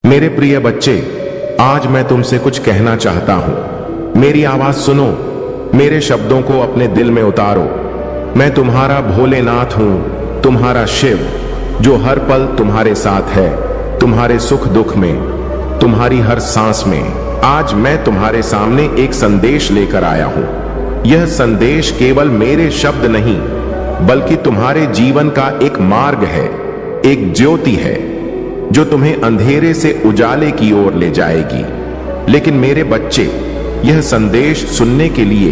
मेरे प्रिय बच्चे, आज मैं तुमसे कुछ कहना चाहता हूं। मेरी आवाज सुनो, मेरे शब्दों को अपने दिल में उतारो। मैं तुम्हारा भोलेनाथ हूं, तुम्हारा शिव, जो हर पल तुम्हारे साथ है, तुम्हारे सुख दुख में, तुम्हारी हर सांस में। आज मैं तुम्हारे सामने एक संदेश लेकर आया हूं। यह संदेश केवल मेरे शब्द नहीं, बल्कि तुम्हारे जीवन का एक मार्ग है, एक ज्योति है जो तुम्हें अंधेरे से उजाले की ओर ले जाएगी। लेकिन मेरे बच्चे, यह संदेश सुनने के लिए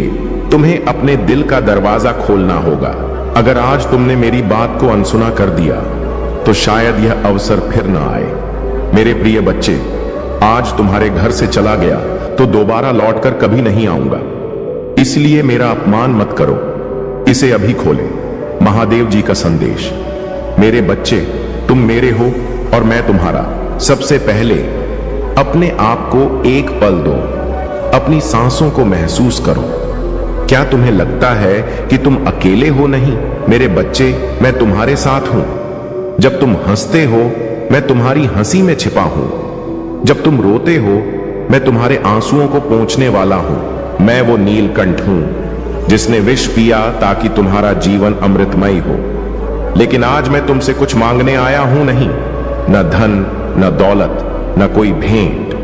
तुम्हें अपने दिल का दरवाजा खोलना होगा। अगर आज तुमने मेरी बात को अनसुना कर दिया तो शायद यह अवसर फिर ना आए। मेरे प्रिय बच्चे, आज तुम्हारे घर से चला गया तो दोबारा लौटकर कभी नहीं आऊंगा, इसलिए मेरा अपमान मत करो। इसे अभी खोलें। महादेव जी का संदेश। मेरे बच्चे, तुम मेरे हो और मैं तुम्हारा। सबसे पहले अपने आप को एक पल दो, अपनी सांसों को महसूस करो। क्या तुम्हें लगता है कि तुम अकेले हो? नहीं मेरे बच्चे, मैं तुम्हारे साथ हूं। जब तुम हंसते हो, मैं तुम्हारी हंसी में छिपा हूं। जब तुम रोते हो, मैं तुम्हारे आंसुओं को पोंछने वाला हूं। मैं वो नीलकंठ हूं जिसने विष पिया ताकि तुम्हारा जीवन अमृतमय हो। लेकिन आज मैं तुमसे कुछ मांगने आया हूं नहीं, न धन, न दौलत, न कोई भेंट।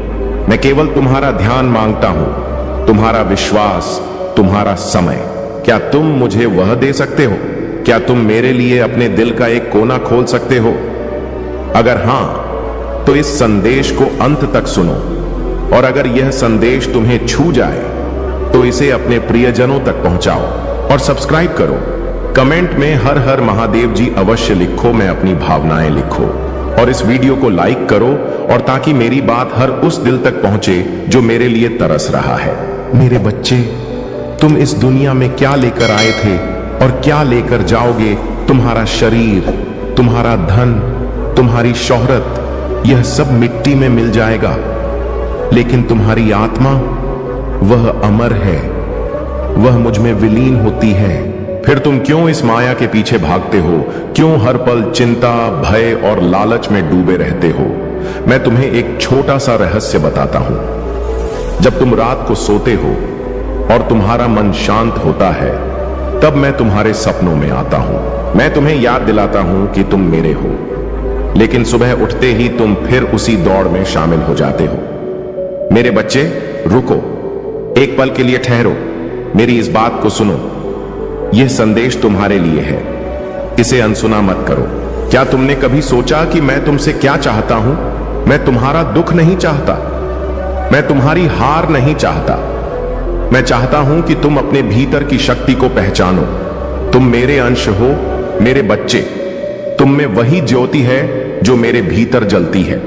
मैं केवल तुम्हारा ध्यान मांगता हूं, तुम्हारा विश्वास, तुम्हारा समय। क्या तुम मुझे वह दे सकते हो? क्या तुम मेरे लिए अपने दिल का एक कोना खोल सकते हो? अगर हां, तो इस संदेश को अंत तक सुनो। और अगर यह संदेश तुम्हें छू जाए तो इसे अपने प्रियजनों तक पहुंचाओ और सब्सक्राइब करो। कमेंट में हर हर महादेव जी अवश्य लिखो, मैं अपनी भावनाएं लिखो। और इस वीडियो को लाइक करो, और ताकि मेरी बात हर उस दिल तक पहुंचे जो मेरे लिए तरस रहा है। मेरे बच्चे, तुम इस दुनिया में क्या लेकर आए थे और क्या लेकर जाओगे? तुम्हारा शरीर, तुम्हारा धन, तुम्हारी शोहरत, यह सब मिट्टी में मिल जाएगा। लेकिन तुम्हारी आत्मा, वह अमर है, वह मुझ में विलीन होती है। फिर तुम क्यों इस माया के पीछे भागते हो? क्यों हर पल चिंता, भय और लालच में डूबे रहते हो? मैं तुम्हें एक छोटा सा रहस्य बताता हूं। जब तुम रात को सोते हो और तुम्हारा मन शांत होता है, तब मैं तुम्हारे सपनों में आता हूं। मैं तुम्हें याद दिलाता हूं कि तुम मेरे हो। लेकिन सुबह उठते ही तुम फिर उसी दौड़ में शामिल हो जाते हो। मेरे बच्चे, रुको, एक पल के लिए ठहरो। मेरी इस बात को सुनो। यह संदेश तुम्हारे लिए है, इसे अनसुना मत करो। क्या तुमने कभी सोचा कि मैं तुमसे क्या चाहता हूं? मैं तुम्हारा दुख नहीं चाहता, मैं तुम्हारी हार नहीं चाहता। मैं चाहता हूं कि तुम अपने भीतर की शक्ति को पहचानो। तुम मेरे अंश हो। मेरे बच्चे, तुम में वही ज्योति है जो मेरे भीतर जलती है।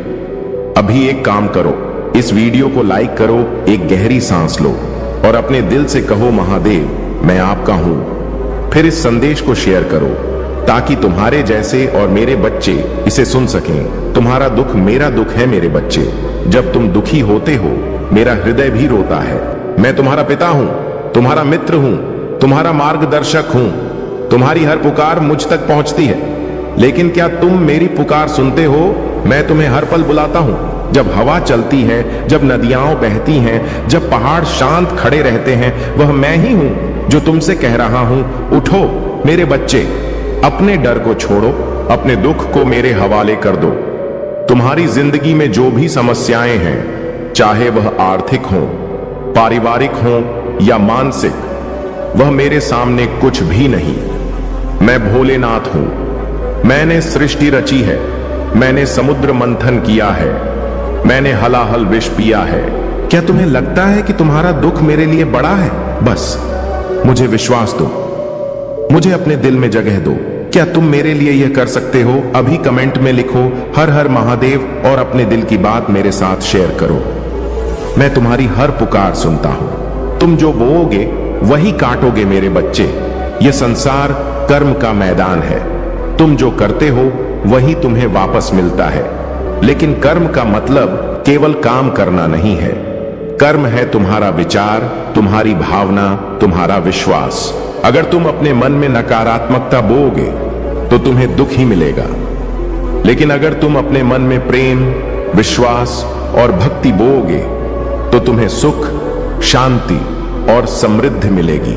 अभी एक काम करो, इस वीडियो को लाइक करो, एक गहरी सांस लो और अपने दिल से कहो, महादेव, मैं आपका हूं। फिर इस संदेश को शेयर करो ताकि तुम्हारे जैसे और मेरे बच्चे इसे सुन सकें। तुम्हारा दुख मेरा दुख है मेरे बच्चे। जब तुम दुखी होते हो, मेरा हृदय भी रोता है। मैं तुम्हारा पिता हूं, तुम्हारा मित्र हूं, तुम्हारा मार्गदर्शक हूं। तुम्हारी हर पुकार मुझ तक पहुंचती है। लेकिन क्या तुम मेरी पुकार सुनते हो? मैं तुम्हें हर पल बुलाता हूं। जब हवा चलती है, जब नदियां बहती हैं, जब पहाड़ शांत खड़े रहते हैं, वह मैं ही हूं जो तुमसे कह रहा हूं, उठो मेरे बच्चे, अपने डर को छोड़ो, अपने दुख को मेरे हवाले कर दो। तुम्हारी जिंदगी में जो भी समस्याएं हैं, चाहे वह आर्थिक हो, पारिवारिक हो या मानसिक, वह मेरे सामने कुछ भी नहीं। मैं भोलेनाथ हूं। मैंने सृष्टि रची है, मैंने समुद्र मंथन किया है, मैंने हलाहल विष पिया है। क्या तुम्हें लगता है कि तुम्हारा दुख मेरे लिए बड़ा है? बस मुझे विश्वास दो, मुझे अपने दिल में जगह दो। क्या तुम मेरे लिए यह कर सकते हो? अभी कमेंट में लिखो हर हर महादेव और अपने दिल की बात मेरे साथ शेयर करो। मैं तुम्हारी हर पुकार सुनता हूं। तुम जो बोओगे वही काटोगे मेरे बच्चे। यह संसार कर्म का मैदान है। तुम जो करते हो वही तुम्हें वापस मिलता है। लेकिन कर्म का मतलब केवल काम करना नहीं है। कर्म है तुम्हारा विचार, तुम्हारी भावना, तुम्हारा विश्वास। अगर तुम अपने मन में नकारात्मकता बोओगे तो तुम्हें दुख ही मिलेगा। लेकिन अगर तुम अपने मन में प्रेम, विश्वास और भक्ति बोओगे तो तुम्हें सुख, शांति और समृद्धि मिलेगी।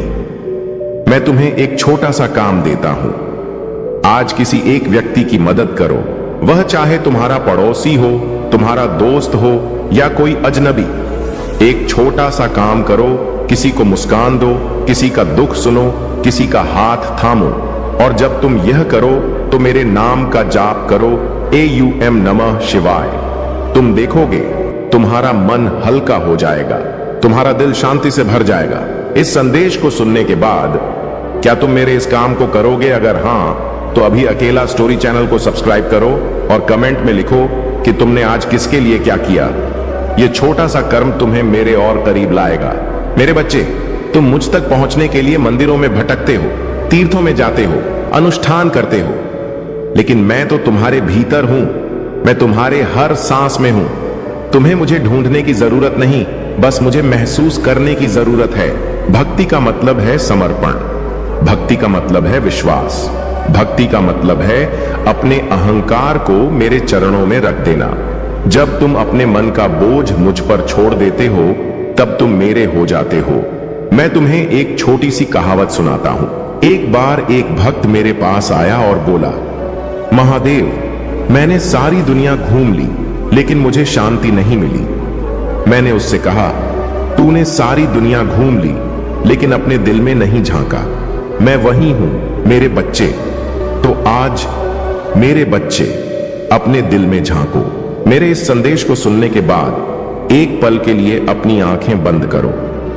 मैं तुम्हें एक छोटा सा काम देता हूं। आज किसी एक व्यक्ति की मदद करो, वह चाहे तुम्हारा पड़ोसी हो, तुम्हारा दोस्त हो या कोई अजनबी। एक छोटा सा काम करो, किसी को मुस्कान दो, किसी का दुख सुनो, किसी का हाथ थामो। और जब तुम यह करो तो मेरे नाम का जाप करो, AUM नमः शिवाय। तुम देखोगे तुम्हारा मन हल्का हो जाएगा, तुम्हारा दिल शांति से भर जाएगा। इस संदेश को सुनने के बाद क्या तुम मेरे इस काम को करोगे? अगर हां तो अभी अकेला स्टोरी चैनल को सब्सक्राइब करो और कमेंट में लिखो कि तुमने आज किसके लिए क्या किया। यह छोटा सा कर्म तुम्हें मेरे और करीब लाएगा। मेरे बच्चे, तुम मुझ तक पहुंचने के लिए मंदिरों में भटकते हो, तीर्थों में जाते हो, अनुष्ठान करते हो, लेकिन मैं तो तुम्हारे भीतर हूं। मैं तुम्हारे हर सांस में हूं। तुम्हें मुझे ढूंढने की जरूरत नहीं, बस मुझे महसूस करने की जरूरत है। भक्ति का मतलब है समर्पण, भक्ति का मतलब है विश्वास, भक्ति का मतलब है अपने अहंकार को मेरे चरणों में रख देना। जब तुम अपने मन का बोझ मुझ पर छोड़ देते हो तब तुम मेरे हो जाते हो। मैं तुम्हें एक छोटी सी कहावत सुनाता हूं। एक बार एक भक्त मेरे पास आया और बोला, महादेव, मैंने सारी दुनिया घूम ली लेकिन मुझे शांति नहीं मिली। मैंने उससे कहा, तूने सारी दुनिया घूम ली लेकिन अपने दिल में नहीं झांका। मैं वही हूं मेरे बच्चे। तो आज मेरे बच्चे अपने दिल में झांको। मेरे इस संदेश को सुनने के बाद एक पल के लिए अपनी आंखें बंद करो,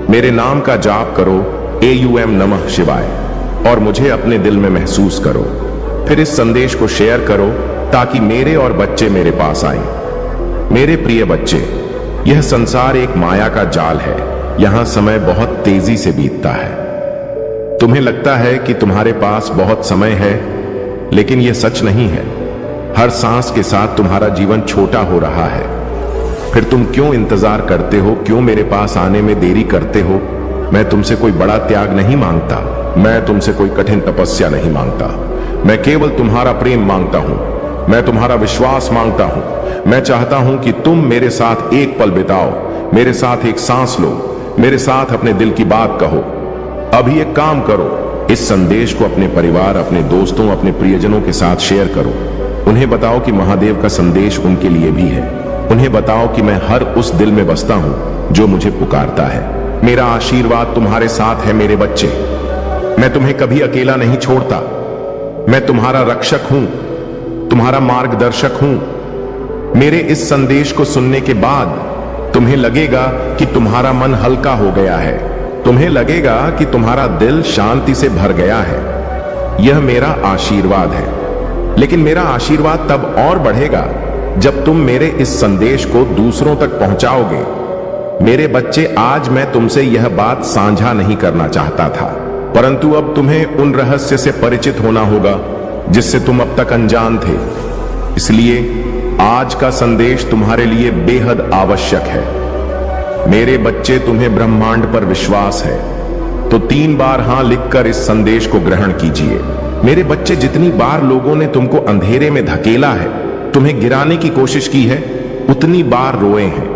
मेरे नाम का जाप करो, AUM नमः शिवाय, और मुझे अपने दिल में महसूस करो। फिर इस संदेश को शेयर करो ताकि मेरे और बच्चे मेरे पास आएं। मेरे प्रिय बच्चे, यह संसार एक माया का जाल है। यहां समय बहुत तेजी से बीतता है। तुम्हें लगता है कि तुम्हारे पास बहुत समय है, लेकिन यह सच नहीं है। हर सांस के साथ तुम्हारा जीवन छोटा हो रहा है। फिर तुम क्यों इंतजार करते हो? क्यों मेरे पास आने में देरी करते हो? मैं तुमसे कोई बड़ा त्याग नहीं मांगता, मैं तुमसे कोई कठिन तपस्या नहीं मांगता। मैं केवल तुम्हारा प्रेम मांगता हूं, मैं तुम्हारा विश्वास मांगता हूं। मैं चाहता हूं कि तुम मेरे साथ एक पल बिताओ, मेरे साथ एक सांस लो, मेरे साथ अपने दिल की बात कहो। अभी एक काम करो, इस संदेश को अपने परिवार, अपने दोस्तों, अपने प्रियजनों के साथ शेयर करो। उन्हें बताओ कि महादेव का संदेश उनके लिए भी है। उन्हें बताओ कि मैं हर उस दिल में बसता हूं जो मुझे पुकारता है। मेरा आशीर्वाद तुम्हारे साथ है मेरे बच्चे। मैं तुम्हें कभी अकेला नहीं छोड़ता। मैं तुम्हारा रक्षक हूं, तुम्हारा मार्गदर्शक हूं। मेरे इस संदेश को सुनने के बाद तुम्हें लगेगा कि तुम्हारा मन हल्का हो गया है, तुम्हें लगेगा कि तुम्हारा दिल शांति से भर गया है। यह मेरा आशीर्वाद है। लेकिन मेरा आशीर्वाद तब और बढ़ेगा जब तुम मेरे इस संदेश को दूसरों तक पहुंचाओगे। मेरे बच्चे, आज मैं तुमसे यह बात साझा नहीं करना चाहता था, परंतु अब तुम्हें उन रहस्य से परिचित होना होगा जिससे तुम अब तक अनजान थे। इसलिए आज का संदेश तुम्हारे लिए बेहद आवश्यक है। मेरे बच्चे, तुम्हें ब्रह्मांड पर विश्वास है तो 3 बार हां लिखकर इस संदेश को ग्रहण कीजिए। मेरे बच्चे, जितनी बार लोगों ने तुमको अंधेरे में धकेला है, तुम्हें गिराने की कोशिश की है, उतनी बार रोए हैं।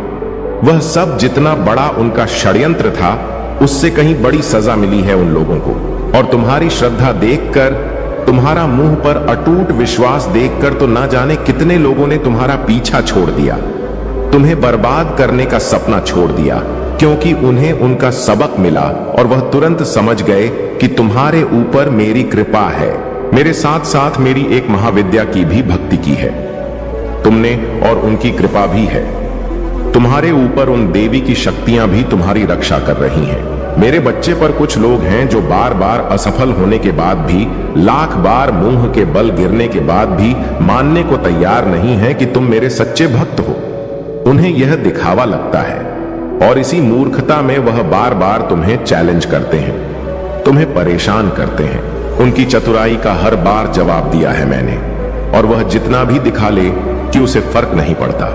वह सब जितना बड़ा उनका षड्यंत्र था, उससे कहीं बड़ी सजा मिली है उन लोगों को। और तुम्हारी श्रद्धा देखकर, तुम्हारा मुंह पर अटूट विश्वास देखकर तो ना जाने कितने लोगों ने तुम्हारा पीछा छोड़ दिया, तुम्हें बर्बाद करने का सपना छोड़ दिया, क्योंकि उन्हें उनका सबक मिला और वह तुरंत समझ गए कि तुम्हारे ऊपर मेरी कृपा है। मेरे साथ साथ मेरी एक महाविद्या की भी भक्ति की है तुमने, और उनकी कृपा भी है। तुम्हारे ऊपर उन देवी की शक्तियां भी तुम्हारी रक्षा कर रही हैं। मेरे बच्चे, पर कुछ लोग हैं जो बार बार असफल होने के बाद भी, लाख बार मुंह के बल गिरने के बाद भी मानने को तैयार नहीं है कि तुम मेरे सच्चे भक्त हो। उन्हें यह दिखावा लगता है और इसी मूर्खता में वह बार बार तुम्हें चैलेंज करते हैं, तुम्हें परेशान करते हैं। उनकी चतुराई का हर बार जवाब दिया है मैंने, और वह जितना भी दिखा ले कि उसे फर्क नहीं पड़ता,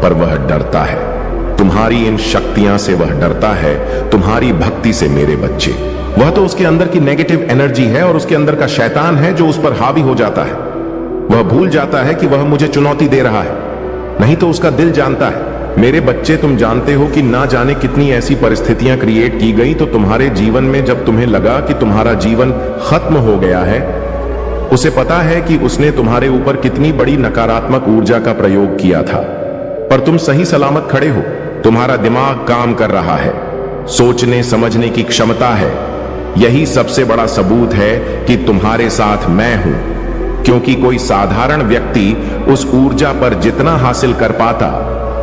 पर वह डरता है। तुम्हारी इन शक्तियां से वह डरता है, तुम्हारी भक्ति से मेरे बच्चे। वह तो उसके अंदर की नेगेटिव एनर्जी है और उसके अंदर का शैतान है जो उस पर हावी हो जाता है। वह भूल जाता है कि वह मुझे चुनौती दे रहा है। नहीं तो उसका दिल जानता है। मेरे बच्चे, तुम जानते हो कि ना जाने कितनी ऐसी परिस्थितियां क्रिएट की गई तो तुम्हारे जीवन में जब तुम्हें लगा कि तुम्हारा जीवन खत्म हो गया है, उसे पता है कि उसने तुम्हारे ऊपर कितनी बड़ी नकारात्मक ऊर्जा का प्रयोग किया था, पर तुम सही सलामत खड़े हो। तुम्हारा दिमाग काम कर रहा है, सोचने समझने की क्षमता है। यही सबसे बड़ा सबूत है कि तुम्हारे साथ मैं हूं, क्योंकि कोई साधारण व्यक्ति उस ऊर्जा पर जितना हासिल कर पाता,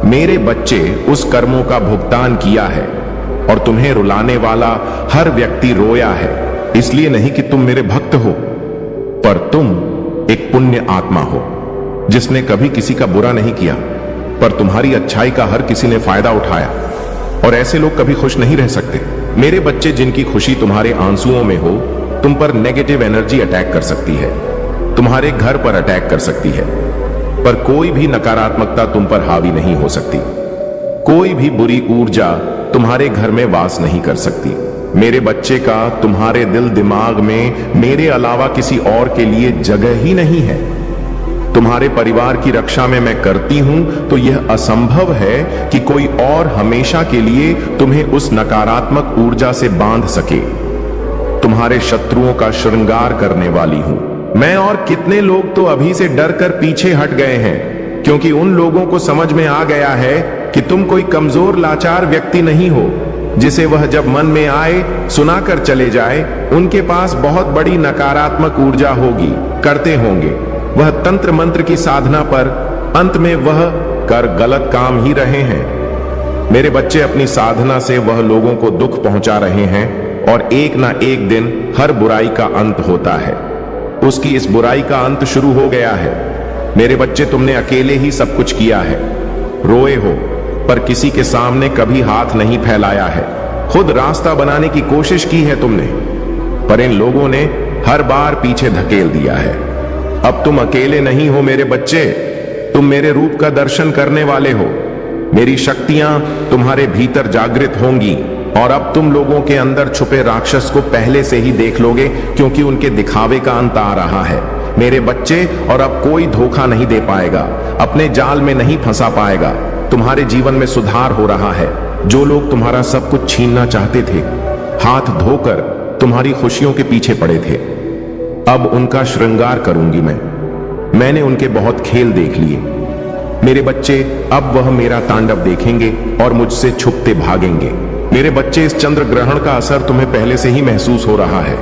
मेरे बच्चे उस कर्मों का भुगतान किया है। और तुम्हें रुलाने वाला हर व्यक्ति रोया है, इसलिए नहीं कि तुम मेरे भक्त हो, पर तुम एक पुण्य आत्मा हो जिसने कभी किसी का बुरा नहीं किया, पर तुम्हारी अच्छाई का हर किसी ने फायदा उठाया। और ऐसे लोग कभी खुश नहीं रह सकते। मेरे बच्चे, जिनकी खुशी तुम्हारे आंसुओं में हो, तुम पर नेगेटिव एनर्जी अटैक कर सकती है, तुम्हारे घर पर अटैक कर सकती है, पर कोई भी नकारात्मकता तुम पर हावी नहीं हो सकती। कोई भी बुरी ऊर्जा तुम्हारे घर में वास नहीं कर सकती। मेरे बच्चे का तुम्हारे दिल दिमाग में मेरे अलावा किसी और के लिए जगह ही नहीं है। तुम्हारे परिवार की रक्षा में मैं करती हूं तो यह असंभव है कि कोई और हमेशा के लिए तुम्हें उस नकारात्मक ऊर्जा से बांध सके। तुम्हारे शत्रुओं का श्रृंगार करने वाली हूं मैं, और कितने लोग तो अभी से डर कर पीछे हट गए हैं, क्योंकि उन लोगों को समझ में आ गया है कि तुम कोई कमजोर लाचार व्यक्ति नहीं हो, जिसे वह जब मन में आए सुनाकर चले जाए। उनके पास बहुत बड़ी नकारात्मक ऊर्जा होगी, करते होंगे वह तंत्र मंत्र की साधना, पर अंत में वह कर गलत काम ही रहे हैं। मेरे बच्चे, अपनी साधना से वह लोगों को दुख पहुंचा रहे हैं, और एक ना एक दिन हर बुराई का अंत होता है। उसकी इस बुराई का अंत शुरू हो गया है। मेरे बच्चे, तुमने अकेले ही सब कुछ किया है। रोए हो, पर किसी के सामने कभी हाथ नहीं फैलाया है। खुद रास्ता बनाने की कोशिश की है तुमने, पर इन लोगों ने हर बार पीछे धकेल दिया है। अब तुम अकेले नहीं हो मेरे बच्चे, तुम मेरे रूप का दर्शन करने वाले हो। मेरी शक्तियां तुम्हारे भीतर जागृत होंगी, और अब तुम लोगों के अंदर छुपे राक्षस को पहले से ही देख लोगे, क्योंकि उनके दिखावे का अंत आ रहा है मेरे बच्चे। और अब कोई धोखा नहीं दे पाएगा, अपने जाल में नहीं फंसा पाएगा। तुम्हारे जीवन में सुधार हो रहा है। जो लोग तुम्हारा सब कुछ छीनना चाहते थे, हाथ धोकर तुम्हारी खुशियों के पीछे पड़े थे, अब उनका श्रृंगार करूंगी मैं। मैंने उनके बहुत खेल देख लिए मेरे बच्चे। अब वह मेरा तांडव देखेंगे और मुझसे छुपते भागेंगे। मेरे बच्चे, इस चंद्र ग्रहण का असर तुम्हें पहले से ही महसूस हो रहा है।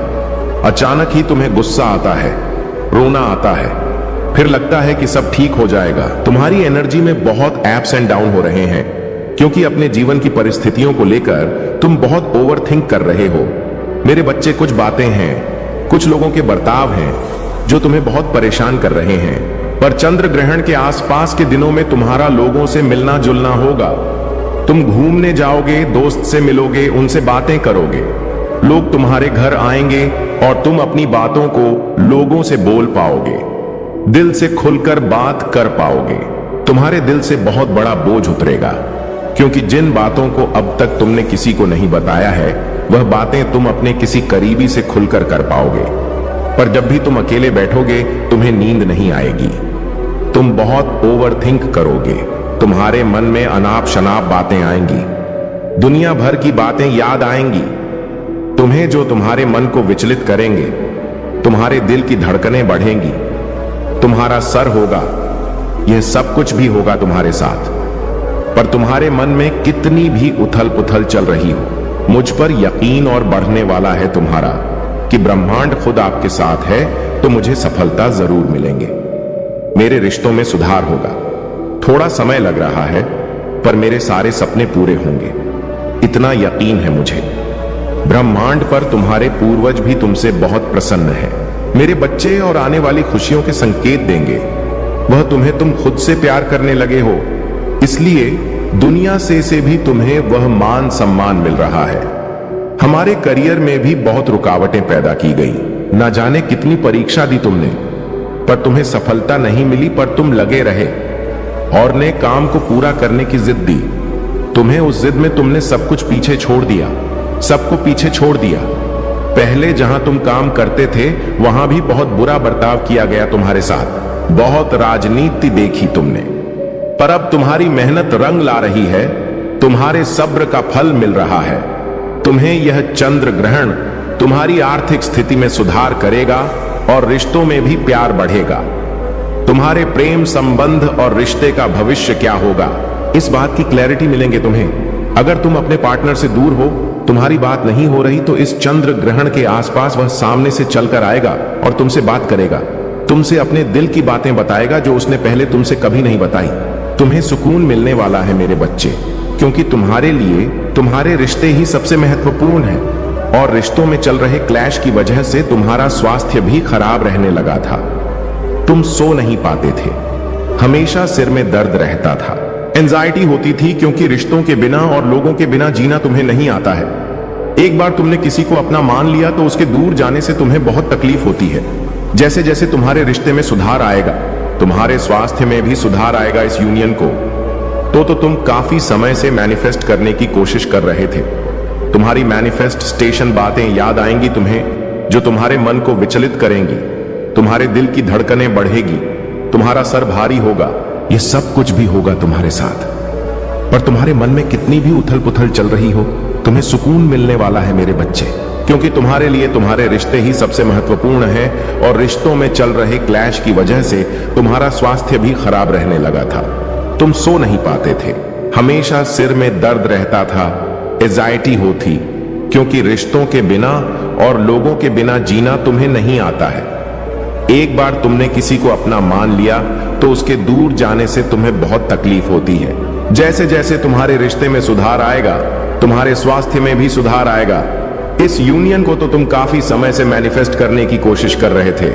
अचानक ही तुम्हें गुस्सा आता है, रोना आता है, फिर लगता है कि सब ठीक हो जाएगा। तुम्हारी एनर्जी में बहुत अप्स एंड डाउन हो रहे हैं, क्योंकि अपने जीवन की परिस्थितियों को लेकर तुम बहुत ओवरथिंक कर रहे हो। मेरे बच्चे, कुछ बातें हैं, कुछ लोगों के बर्ताव हैं जो तुम्हें बहुत परेशान कर रहे हैं, पर चंद्र ग्रहण के आसपास के दिनों में तुम्हारा लोगों से मिलना जुलना होगा। तुम घूमने जाओगे, दोस्त से मिलोगे, उनसे बातें करोगे, लोग तुम्हारे घर आएंगे और तुम अपनी बातों को लोगों से बोल पाओगे, दिल से खुलकर बात कर पाओगे। तुम्हारे दिल से बहुत बड़ा बोझ उतरेगा, क्योंकि जिन बातों को अब तक तुमने किसी को नहीं बताया है, वह बातें तुम अपने किसी करीबी से खुलकर कर पाओगे। पर जब भी तुम अकेले बैठोगे, तुम्हें नींद नहीं आएगी, तुम बहुत ओवरथिंक करोगे, तुम्हारे मन में अनाप शनाप बातें आएंगी, दुनिया भर की बातें याद आएंगी तुम्हें, जो तुम्हारे मन को विचलित करेंगे। तुम्हारे दिल की धड़कनें बढ़ेंगी, तुम्हारा सर होगा, यह सब कुछ भी होगा तुम्हारे साथ। पर तुम्हारे मन में कितनी भी उथल पुथल चल रही हो, मुझ पर यकीन और बढ़ने वाला है तुम्हारा कि ब्रह्मांड खुद आपके साथ है, तो मुझे सफलता जरूर मिलेंगे। मेरे रिश्तों में सुधार होगा। थोड़ा समय लग रहा है, पर मेरे सारे सपने पूरे होंगे, इतना यकीन है मुझे। ब्रह्मांड पर तुम्हारे पूर्वज भी तुमसे बहुत प्रसन्न है मेरे बच्चे, और आने वाली खुशियों के संकेत देंगे। वह तुम्हें तुम खुद से प्यार करने लगे हो, इसलिए दुनिया से भी तुम्हें वह मान सम्मान मिल रहा है। हमारे करियर में भी बहुत रुकावटें पैदा की गई, ना जाने कितनी परीक्षा दी तुमने, पर तुम्हें सफलता नहीं मिली, पर तुम लगे रहे और ने काम को पूरा करने की जिद दी। तुम्हें उस जिद में तुमने सब कुछ पीछे छोड़ दिया, सबको पीछे छोड़ दिया। पहले जहां तुम काम करते थे, वहां भी बहुत बुरा बर्ताव किया गया तुम्हारे साथ, बहुत राजनीति देखी तुमने, पर अब तुम्हारी मेहनत रंग ला रही है, तुम्हारे सब्र का फल मिल रहा है। तुम्हें यह चंद्र ग्रहण तुम्हारी आर्थिक स्थिति में सुधार करेगा और रिश्तों में भी प्यार बढ़ेगा। तुम्हारे प्रेम संबंध और रिश्ते का भविष्य क्या होगा, इस बात की क्लैरिटी मिलेंगे तुम्हें। अगर तुम अपने पार्टनर से दूर हो, तुम्हारी बात नहीं हो रही, तो इस चंद्र ग्रहण के आसपास वह सामने से चलकर आएगा और तुमसे बात करेगा, तुमसे अपने दिल की बातें बताएगा जो उसने पहले तुमसे कभी नहीं बताई। तुम्हें सुकून मिलने वाला है मेरे बच्चे, क्योंकि तुम्हारे लिए तुम्हारे रिश्ते ही सबसे महत्वपूर्ण हैं और रिश्तों में चल रहे क्लैश की वजह से तुम्हारा स्वास्थ्य भी खराब रहने लगा था। तुम सो नहीं पाते थे, हमेशा सिर में दर्द रहता था, एंजाइटी होती थी, क्योंकि रिश्तों के बिना और लोगों के बिना जीना तुम्हें नहीं आता है। एक बार तुमने किसी को अपना मान लिया तो उसके दूर जाने से तुम्हें बहुत तकलीफ होती है। जैसे जैसे तुम्हारे रिश्ते में सुधार आएगा, तुम्हारे स्वास्थ्य में भी सुधार आएगा इस यूनियन को। तो तुम काफी समय से मैनिफेस्ट करने की कोशिश कर रहे थे। तुम्हारी मैनिफेस्टेशन बातें याद आएंगी तुम्हें, जो तुम्हारे मन को विचलित करेंगी। तुम्हारे दिल की धड़कनें बढ़ेगी, तुम्हारा सर भारी होगा, यह सब कुछ भी होगा तुम्हारे साथ। पर तुम्हारे मन में कितनी भी उथल पुथल चल रही हो, तुम्हें सुकून मिलने वाला है मेरे बच्चे, क्योंकि तुम्हारे लिए तुम्हारे रिश्ते ही सबसे महत्वपूर्ण हैं और रिश्तों में चल रहे क्लैश की वजह से तुम्हारा स्वास्थ्य भी खराब रहने लगा था। तुम सो नहीं पाते थे, हमेशा सिर में दर्द रहता था, एंजाइटी होती, क्योंकि रिश्तों के बिना और लोगों के बिना जीना तुम्हें नहीं आता है। एक बार तुमने किसी को अपना मान लिया तो उसके दूर जाने से तुम्हें बहुत तकलीफ होती है। जैसे जैसे तुम्हारे रिश्ते में सुधार आएगा, तुम्हारे स्वास्थ्य में भी सुधार आएगा। इस यूनियन को तो तुम काफी समय से मैनिफेस्ट करने की कोशिश कर रहे थे।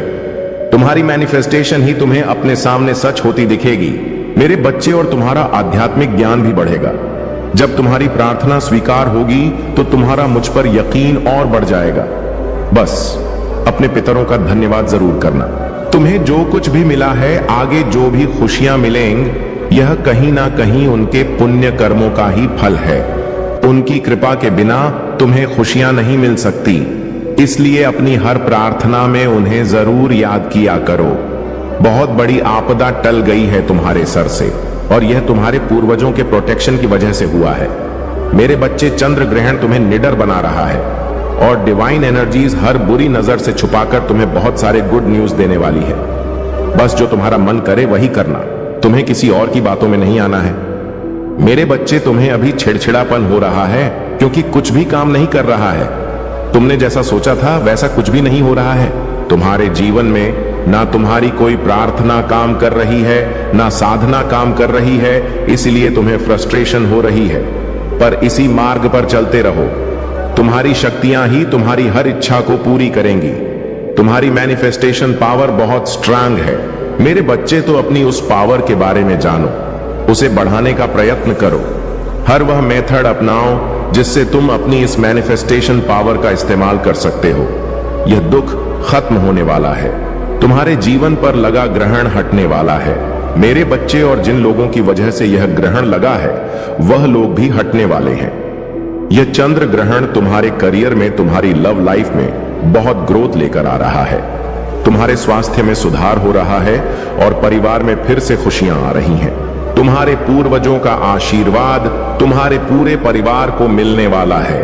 तुम्हारी मैनिफेस्टेशन ही तुम्हें अपने सामने सच होती दिखेगी मेरे बच्चे, और तुम्हारा आध्यात्मिक ज्ञान भी बढ़ेगा। जब तुम्हारी प्रार्थना स्वीकार होगी तो तुम्हारा मुझ पर यकीन और बढ़ जाएगा। बस अपने पितरों का धन्यवाद जरूर करना। तुम्हें जो कुछ भी मिला है, आगे जो भी खुशियां मिलेंगी, यह कहीं ना कहीं उनके पुण्य कर्मों का ही फल है। उनकी कृपा के बिना तुम्हें खुशियां नहीं मिल सकती, इसलिए अपनी हर प्रार्थना में उन्हें जरूर याद किया करो। बहुत बड़ी आपदा टल गई है तुम्हारे सर से, और यह तुम्हारे पूर्वजों के प्रोटेक्शन की वजह से हुआ है। मेरे बच्चे, चंद्र ग्रहण तुम्हें निडर बना रहा है और डिवाइन एनर्जीज हर बुरी नजर से छुपाकर तुम्हें बहुत सारे गुड न्यूज देने वाली है। बस जो तुम्हारा मन करे वही करना, तुम्हें किसी और की बातों में नहीं आना है। मेरे बच्चे, तुम्हें अभी छिड़छिड़ापन हो रहा है क्योंकि कुछ भी काम नहीं कर रहा है। तुमने जैसा सोचा था वैसा कुछ भी नहीं हो रहा है। तुम्हारे जीवन में ना तुम्हारी कोई प्रार्थना काम कर रही है, ना साधना काम कर रही है, इसलिए तुम्हें फ्रस्ट्रेशन हो रही है। पर इसी मार्ग पर चलते रहो, तुम्हारी शक्तियां ही तुम्हारी हर इच्छा को पूरी करेंगी। तुम्हारी मैनिफेस्टेशन पावर बहुत स्ट्रांग है मेरे बच्चे, तो अपनी उस पावर के बारे में जानो, उसे बढ़ाने का प्रयत्न करो। हर वह मेथड अपनाओ जिससे तुम अपनी इस मैनिफेस्टेशन पावर का इस्तेमाल कर सकते हो। यह दुख खत्म होने वाला है, तुम्हारे जीवन पर लगा ग्रहण हटने वाला है मेरे बच्चे, और जिन लोगों की वजह से यह ग्रहण लगा है वह लोग भी हटने वाले हैं। यह चंद्र ग्रहण तुम्हारे करियर में, तुम्हारी लव लाइफ में बहुत ग्रोथ लेकर आ रहा है। तुम्हारे स्वास्थ्य में सुधार हो रहा है और परिवार में फिर से खुशियां आ रही हैं। तुम्हारे पूर्वजों का आशीर्वाद तुम्हारे पूरे परिवार को मिलने वाला है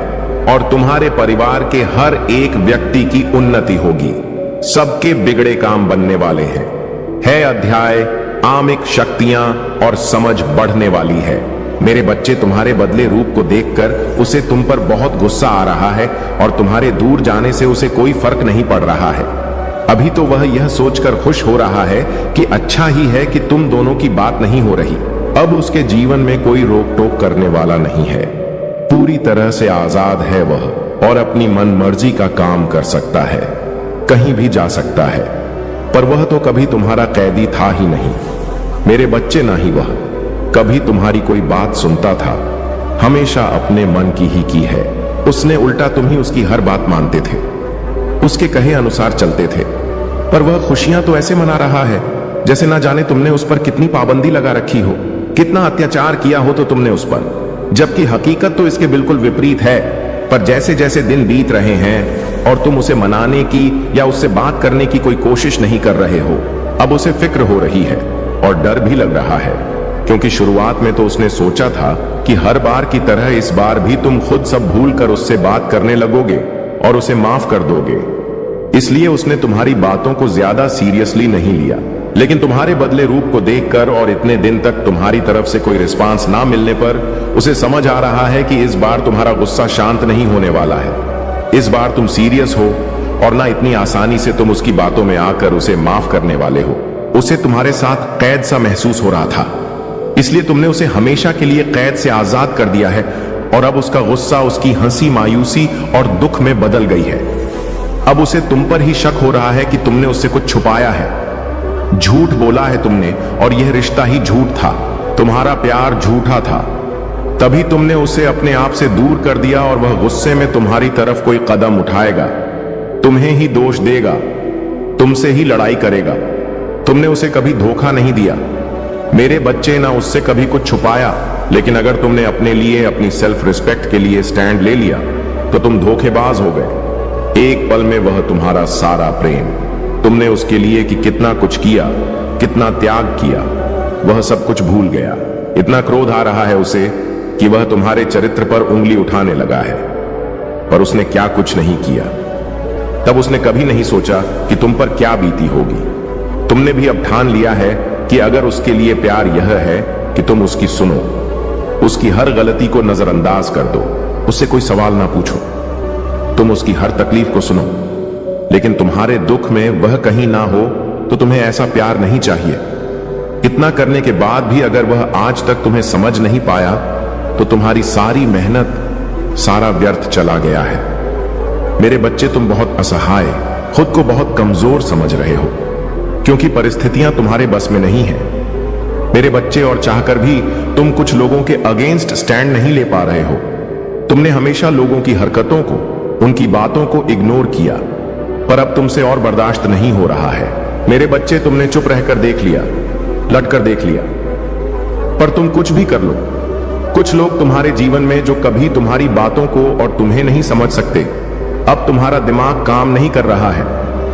और तुम्हारे परिवार के हर एक व्यक्ति की उन्नति होगी। सबके बिगड़े काम बनने वाले हैं। है अध्याय आमिक शक्तियां और समझ बढ़ने वाली है मेरे बच्चे। तुम्हारे बदले रूप को देखकर उसे तुम पर बहुत गुस्सा आ रहा है और तुम्हारे दूर जाने से उसे कोई फर्क नहीं पड़ रहा है। अभी तो वह यह सोचकर खुश हो रहा है कि अच्छा ही है कि तुम दोनों की बात नहीं हो रही। अब उसके जीवन में कोई रोक टोक करने वाला नहीं है। पूरी तरह से आजाद है वह और अपनी मन मर्जी का काम कर सकता है, कहीं भी जा सकता है। पर वह तो कभी तुम्हारा कैदी था ही नहीं मेरे बच्चे, ना ही वह कभी तुम्हारी कोई बात सुनता था। हमेशा अपने मन की ही की है उसने। उल्टा तुम ही उसकी हर बात मानते थे, उसके कहे अनुसार चलते थे। पर वह खुशियां तो ऐसे मना रहा है जैसे ना जाने तुमने उस पर कितनी पाबंदी लगा रखी हो, कितना अत्याचार किया हो तो तुमने उस पर। जबकि हकीकत तो इसके बिल्कुल विपरीत है। पर जैसे जैसे दिन बीत रहे हैं और तुम उसे मनाने की या उससे बात करने की कोई कोशिश नहीं कर रहे हो, अब उसे फिक्र हो रही है और डर भी लग रहा है। क्योंकि शुरुआत में तो उसने सोचा था कि हर बार की तरह इस बार भी तुम खुद सब भूल कर उससे बात करने लगोगे और उसे माफ कर दोगे। इसलिए उसने तुम्हारी बातों को ज्यादा सीरियसली नहीं लिया। लेकिन तुम्हारे बदले रूप को देखकर और इतने दिन तक तुम्हारी तरफ से कोई रिस्पांस ना मिलने पर उसे समझ आ रहा है कि इस बार तुम्हारा गुस्सा शांत नहीं होने वाला है। इस बार तुम सीरियस हो और ना इतनी आसानी से तुम उसकी बातों में आकर उसे माफ करने वाले हो। उसे तुम्हारे साथ कैद सा महसूस हो रहा था, इसलिए तुमने उसे हमेशा के लिए कैद से आजाद कर दिया है और अब उसका गुस्सा उसकी हंसी, मायूसी और दुख में बदल गई है। अब उसे तुम पर ही शक हो रहा है कि तुमने उससे कुछ छुपाया है, झूठ बोला है तुमने और यह रिश्ता ही झूठ था, तुम्हारा प्यार झूठा था। तभी तुमने उसे अपने आप से दूर कर दिया और वह गुस्से में तुम्हारी तरफ कोई कदम उठाएगा, तुम्हें ही दोष देगा, तुमसे ही लड़ाई करेगा। तुमने उसे कभी धोखा नहीं दिया मेरे बच्चे, ना उससे कभी कुछ छुपाया। लेकिन अगर तुमने अपने लिए, अपनी सेल्फ रिस्पेक्ट के लिए स्टैंड ले लिया तो तुम धोखेबाज हो गए। एक पल में वह तुम्हारा सारा प्रेम, तुमने उसके लिए कि कितना कुछ किया, कितना त्याग किया, वह सब कुछ भूल गया। इतना क्रोध आ रहा है उसे कि वह तुम्हारे चरित्र पर उंगली उठाने लगा है, पर उसने क्या कुछ नहीं किया। तब उसने कभी नहीं सोचा कि तुम पर क्या बीती होगी। तुमने भी अब ठान लिया है कि अगर उसके लिए प्यार यह है कि तुम उसकी सुनो, उसकी हर गलती को नजरअंदाज कर दो, उससे कोई सवाल ना पूछो, तुम उसकी हर तकलीफ को सुनो, लेकिन तुम्हारे दुख में वह कहीं ना हो तो तुम्हें ऐसा प्यार नहीं चाहिए। इतना करने के बाद भी अगर वह आज तक तुम्हें समझ नहीं पाया तो तुम्हारी सारी मेहनत, सारा व्यर्थ चला गया है। मेरे बच्चे, तुम बहुत असहाय, खुद को बहुत कमजोर समझ रहे हो क्योंकि परिस्थितियां तुम्हारे बस में नहीं है मेरे बच्चे, और चाहकर भी तुम कुछ लोगों के अगेंस्ट स्टैंड नहीं ले पा रहे हो। तुमने हमेशा लोगों की हरकतों को, उनकी बातों को इग्नोर किया, पर अब तुमसे और बर्दाश्त नहीं हो रहा है मेरे बच्चे। तुमने चुप रहकर देख लिया, लटकर देख लिया, पर तुम कुछ भी कर लो, कुछ लोग तुम्हारे जीवन में जो कभी तुम्हारी बातों को और तुम्हें नहीं समझ सकते, अब तुम्हारा दिमाग काम नहीं कर रहा है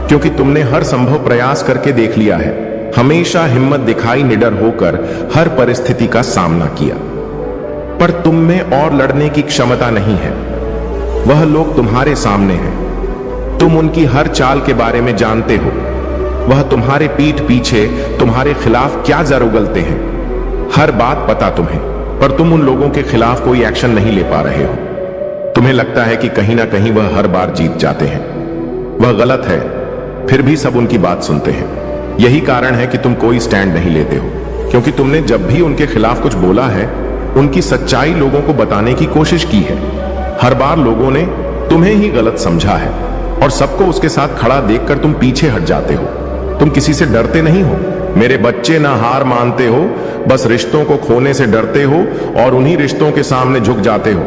क्योंकि तुमने हर संभव प्रयास करके देख लिया है। हमेशा हिम्मत दिखाई, निडर होकर हर परिस्थिति का सामना किया, पर तुम में और लड़ने की क्षमता नहीं है। वह लोग तुम्हारे सामने हैं, तुम उनकी हर चाल के बारे में जानते हो। वह तुम्हारे पीठ पीछे तुम्हारे खिलाफ क्या जर उगलते हैं, हर बात पता तुम्हें, पर तुम उन लोगों के खिलाफ कोई एक्शन नहीं ले पा रहे हो। तुम्हें लगता है कि कहीं ना कहीं वह हर बार जीत जाते हैं। वह गलत है, फिर भी सब उनकी बात सुनते हैं। यही कारण है कि तुम कोई स्टैंड नहीं लेते हो, क्योंकि तुमने जब भी उनके खिलाफ कुछ बोला है, उनकी सच्चाई लोगों को बताने की कोशिश की है। हर बार लोगों ने तुम्हें ही गलत समझा है और सबको उसके साथ खड़ा देखकर तुम पीछे हट जाते हो। तुम किसी से डरते नहीं हो मेरे बच्चे, ना हार मानते हो, बस रिश्तों को खोने से डरते हो और उन्हीं रिश्तों के सामने झुक जाते हो।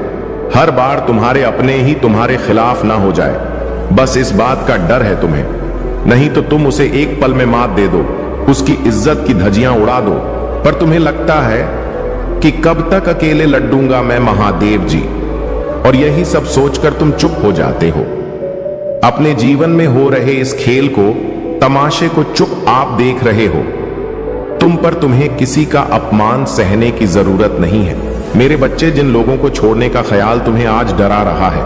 हर बार तुम्हारे अपने ही तुम्हारे खिलाफ ना हो जाए, बस इस बात का डर है तुम्हें, नहीं तो तुम उसे एक पल में मात दे दो, उसकी इज्जत की धज्जियां उड़ा दो। पर तुम्हें लगता है कि कब तक अकेले लड़ूंगा मैं महादेव जी, और यही सब सोचकर तुम चुप हो जाते हो। अपने जीवन में हो रहे इस खेल को, तमाशे को चुप आप देख रहे हो। तुम पर तुम्हें किसी का अपमान सहने की जरूरत नहीं है मेरे बच्चे। जिन लोगों को छोड़ने का ख्याल तुम्हें आज डरा रहा है,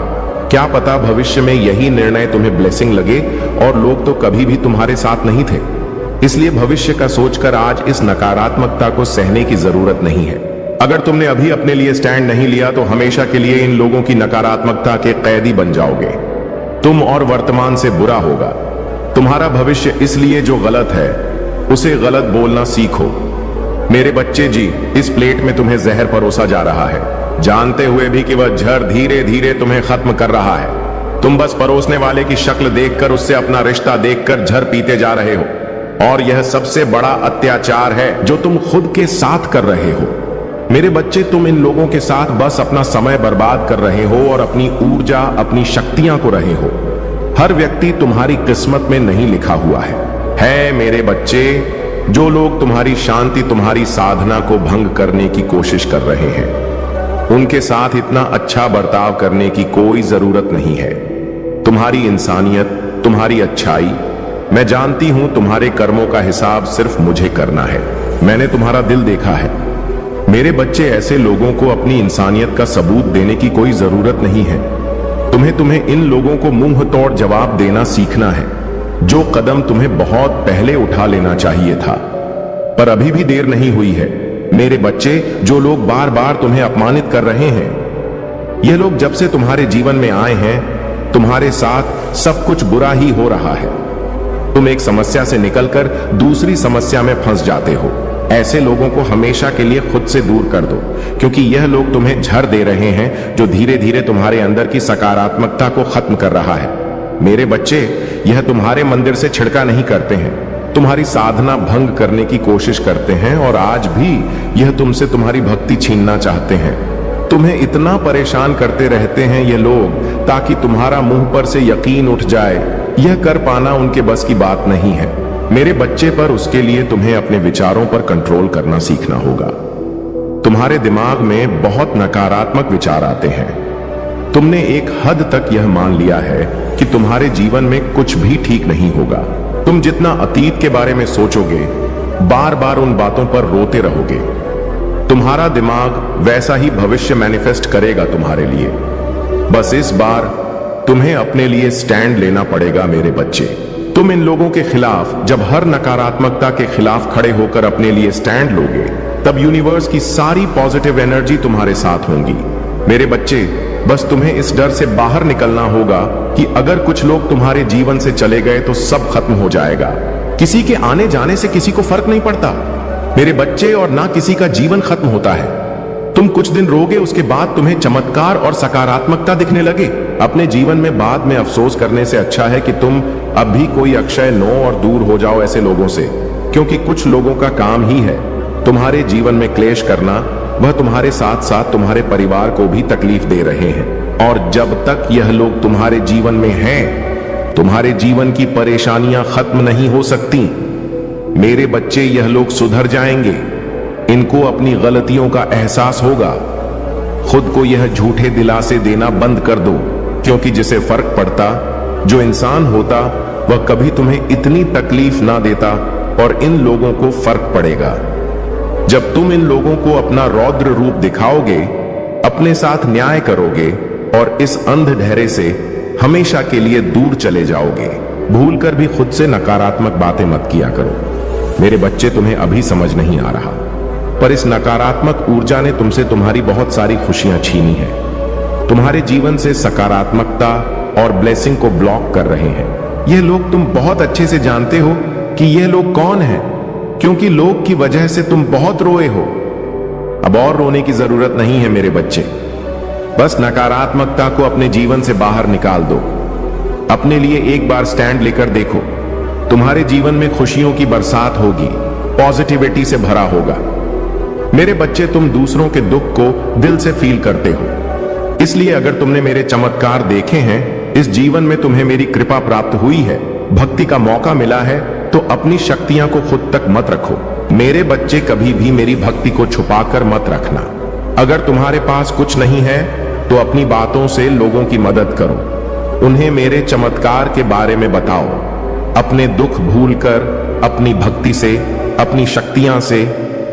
क्या पता भविष्य में यही निर्णय तुम्हें ब्लेसिंग लगे, और लोग तो कभी भी तुम्हारे साथ नहीं थे। इसलिए भविष्य का सोचकर आज इस नकारात्मकता को सहने की जरूरत नहीं है। अगर तुमने अभी अपने लिए स्टैंड नहीं लिया तो हमेशा के लिए इन लोगों की नकारात्मकता के कैदी बन जाओगे। तुम और वर्तमान से बुरा होगा। तुम्हारा भविष्य इसलिए जो गलत है उसे गलत बोलना सीखो मेरे बच्चे जी। इस प्लेट में तुम्हें जहर परोसा जा रहा है, जानते हुए भी कि वह जहर धीरे धीरे तुम्हें खत्म कर रहा है। तुम बस परोसने वाले की शक्ल देखकर, उससे अपना रिश्ता देखकर जहर पीते जा रहे हो, और यह सबसे बड़ा अत्याचार है जो तुम खुद के साथ कर रहे हो मेरे बच्चे। तुम इन लोगों के साथ बस अपना समय बर्बाद कर रहे हो और अपनी ऊर्जा, अपनी शक्तियां को रहे हो। हर व्यक्ति तुम्हारी किस्मत में नहीं लिखा हुआ है मेरे बच्चे। जो लोग तुम्हारी शांति, तुम्हारी साधना को भंग करने की कोशिश कर रहे हैं, उनके साथ इतना अच्छा बर्ताव करने की कोई जरूरत नहीं है। तुम्हारी इंसानियत, तुम्हारी अच्छाई, मैं जानती हूं तुम्हारे कर्मों का हिसाब सिर्फ मुझे करना है। मैंने तुम्हारा दिल देखा है, मेरे बच्चे, ऐसे लोगों को अपनी इंसानियत का सबूत देने की कोई जरूरत नहीं है। तुम्हें इन लोगों को मुंह तोड़ जवाब देना सीखना है। जो कदम तुम्हें बहुत पहले उठा लेना चाहिए था, पर अभी भी देर नहीं हुई है। मेरे बच्चे, जो लोग बार बार तुम्हें अपमानित कर रहे हैं, ये लोग जब से तुम्हारे जीवन में आए हैं, तुम्हारे साथ सब कुछ बुरा ही हो रहा है। तुम एक समस्या से निकलकर दूसरी समस्या में फंस जाते हो। ऐसे लोगों को हमेशा के लिए खुद से दूर कर दो, क्योंकि यह लोग तुम्हें झर दे रहे हैं, जो धीरे धीरे तुम्हारे अंदर की सकारात्मकता को खत्म कर रहा है। मेरे बच्चे, यह तुम्हारे मंदिर से छिड़का नहीं करते हैं, तुम्हारी साधना भंग करने की कोशिश करते हैं, और आज भी यह तुमसे तुम्हारी भक्ति छीनना चाहते हैं। तुम्हें इतना परेशान करते रहते हैं ये लोग, ताकि तुम्हारा मुंह पर से यकीन उठ जाए। यह कर पाना उनके बस की बात नहीं है मेरे बच्चे, पर उसके लिए तुम्हें अपने विचारों पर कंट्रोल करना सीखना होगा। तुम्हारे दिमाग में बहुत नकारात्मक विचार आते हैं। तुमने एक हद तक यह मान लिया है कि तुम्हारे जीवन में कुछ भी ठीक नहीं होगा। तुम जितना अतीत के बारे में सोचोगे, बार बार उन बातों पर रोते रहोगे। तुम्हारा दिमाग वैसा ही भविष्य मैनिफेस्ट करेगा तुम्हारे लिए। बस इस बार तुम्हें अपने लिए स्टैंड लेना पड़ेगा मेरे बच्चे। तुम इन लोगों के खिलाफ जब हर नकारात्मकता के खिलाफ खड़े होकर अपने लिए स्टैंड लोगे, तब यूनिवर्स की सारी पॉजिटिव एनर्जी तुम्हारे साथ होंगी। मेरे बच्चे, बस तुम्हें इस डर से बाहर निकलना होगा कि अगर कुछ लोग तुम्हारे जीवन से चले गए तो सब खत्म हो जाएगा। किसी के आने जाने से किसी को फर्क नहीं पड़ता मेरे बच्चे, और ना किसी का जीवन खत्म होता है। तुम कुछ दिन रोगे, उसके बाद तुम्हें चमत्कार और सकारात्मकता दिखने लगे। अपने जीवन में बाद में अफसोस करने से अच्छा है कि तुम अब भी कोई अक्षय नो और दूर हो जाओ ऐसे लोगों से, क्योंकि कुछ लोगों का काम ही है तुम्हारे जीवन में क्लेश करना। वह तुम्हारे साथ साथ तुम्हारे परिवार को भी तकलीफ दे रहे हैं, और जब तक यह लोग तुम्हारे जीवन में हैं, तुम्हारे जीवन की परेशानियां खत्म नहीं हो सकती। मेरे बच्चे, यह लोग सुधर जाएंगे। इनको अपनी गलतियों का एहसास होगा। खुद को यह झूठे दिलासे देना बंद कर दो, क्योंकि जिसे फर्क पड़ता, जो इंसान होता, वह कभी तुम्हें इतनी तकलीफ ना देता, और इन लोगों को फर्क पड़ेगा। जब तुम इन लोगों को अपना रौद्र रूप दिखाओगे, अपने साथ न्याय करोगे, और इस अंधेरे से हमेशा के लिए दूर चले जाओगे। भूलकर भी खुद से नकारात्मक बातें मत किया करो मेरे बच्चे। तुम्हें अभी समझ नहीं आ रहा, पर इस नकारात्मक ऊर्जा ने तुमसे तुम्हारी बहुत सारी खुशियां छीनी है। तुम्हारे जीवन से सकारात्मकता और ब्लेसिंग को ब्लॉक कर रहे हैं ये लोग। तुम बहुत अच्छे से जानते हो कि ये लोग कौन हैं, क्योंकि लोग की वजह से तुम बहुत रोए हो। अब और रोने की जरूरत नहीं है मेरे बच्चे। बस नकारात्मकता को अपने जीवन से बाहर निकाल दो। अपने लिए एक बार स्टैंड लेकर देखो। तुम्हारे जीवन में खुशियों की बरसात होगी, पॉजिटिविटी से भरा होगा। मेरे बच्चे, तुम दूसरों के दुख को दिल से फील करते हो, इसलिए अगर तुमने मेरे चमत्कार देखे हैं, इस जीवन में तुम्हें मेरी कृपा प्राप्त हुई है, भक्ति का मौका मिला है, तो अपनी शक्तियां को खुद तक मत रखो मेरे बच्चे। कभी भी मेरी भक्ति को छुपाकर मत रखना। अगर तुम्हारे पास कुछ नहीं है, तो अपनी बातों से लोगों की मदद करो। उन्हें मेरे चमत्कार के बारे में बताओ। अपने दुख भूलकर अपनी भक्ति से, अपनी शक्तियां से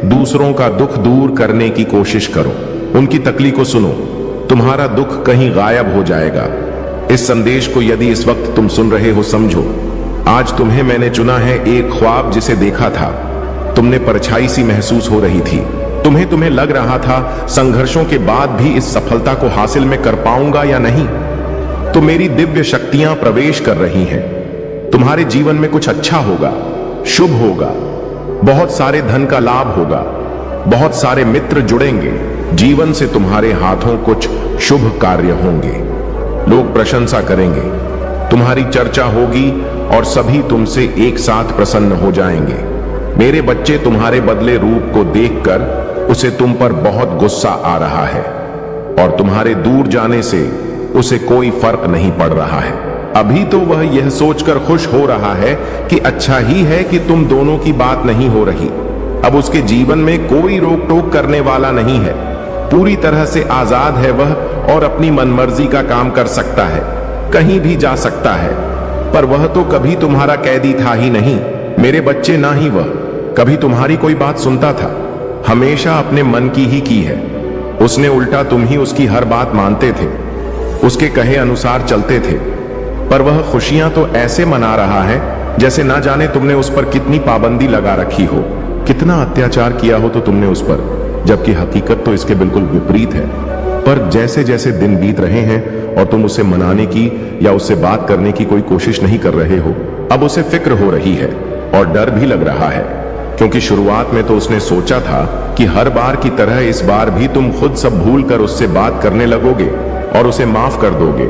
दूसरों का दुख दूर करने की कोशिश करो। उनकी तकलीफ को सुनो, तुम्हारा दुख कहीं गायब हो जाएगा। इस संदेश को यदि इस वक्त तुम सुन रहे हो, समझो आज तुम्हें मैंने चुना है। एक ख्वाब जिसे देखा था, तुमने परछाई सी महसूस हो रही थी। तुम्हें लग रहा था संघर्षों के बाद भी इस सफलता को हासिल में कर पाऊंगा या नहीं। तो मेरी दिव्य शक्तियां प्रवेश कर रही हैं। तुम्हारे जीवन में कुछ अच्छा होगा, शुभ होगा, बहुत सारे धन का लाभ होगा, बहुत सारे मित्र जुड़ेंगे। जीवन से तुम्हारे हाथों कुछ शुभ कार्य होंगे। लोग प्रशंसा करेंगे, तुम्हारी चर्चा होगी, और सभी तुमसे एक साथ प्रसन्न हो जाएंगे। मेरे बच्चे, तुम्हारे बदले रूप को देखकर उसे तुम पर बहुत गुस्सा आ रहा है, और तुम्हारे दूर जाने से उसे कोई फर्क नहीं पड़ रहा है। अभी तो वह यह सोचकर खुश हो रहा है कि अच्छा ही है कि तुम दोनों की बात नहीं हो रही। अब उसके जीवन में कोई रोक टोक करने वाला नहीं है। पूरी तरह से आजाद है वह, और अपनी मनमर्जी का काम कर सकता है, कहीं भी जा सकता है। पर वह तो कभी तुम्हारा कैदी था ही नहीं मेरे बच्चे, ना ही वह कभी तुम्हारी कोई बात सुनता था। हमेशा अपने मन की ही की है। उसने उल्टा तुम ही उसकी हर बात मानते थे, उसके कहे अनुसार चलते थे, पर वह खुशियां तो ऐसे मना रहा है जैसे ना जाने तुमने उस पर कितनी पाबंदी लगा रखी हो, कितना अत्याचार किया हो तो तुमने उस पर, जबकि हकीकत तो इसके बिल्कुल विपरीत है। पर जैसे जैसे दिन बीत रहे हैं और तुम उसे मनाने की या उससे बात करने की कोई कोशिश नहीं कर रहे हो, अब उसे फिक्र हो रही है और डर भी लग रहा है, क्योंकि शुरुआत में तो उसने सोचा था कि हर बार की तरह इस बार भी तुम खुद सब भूल कर उससे बात करने लगोगे और उसे माफ कर दोगे।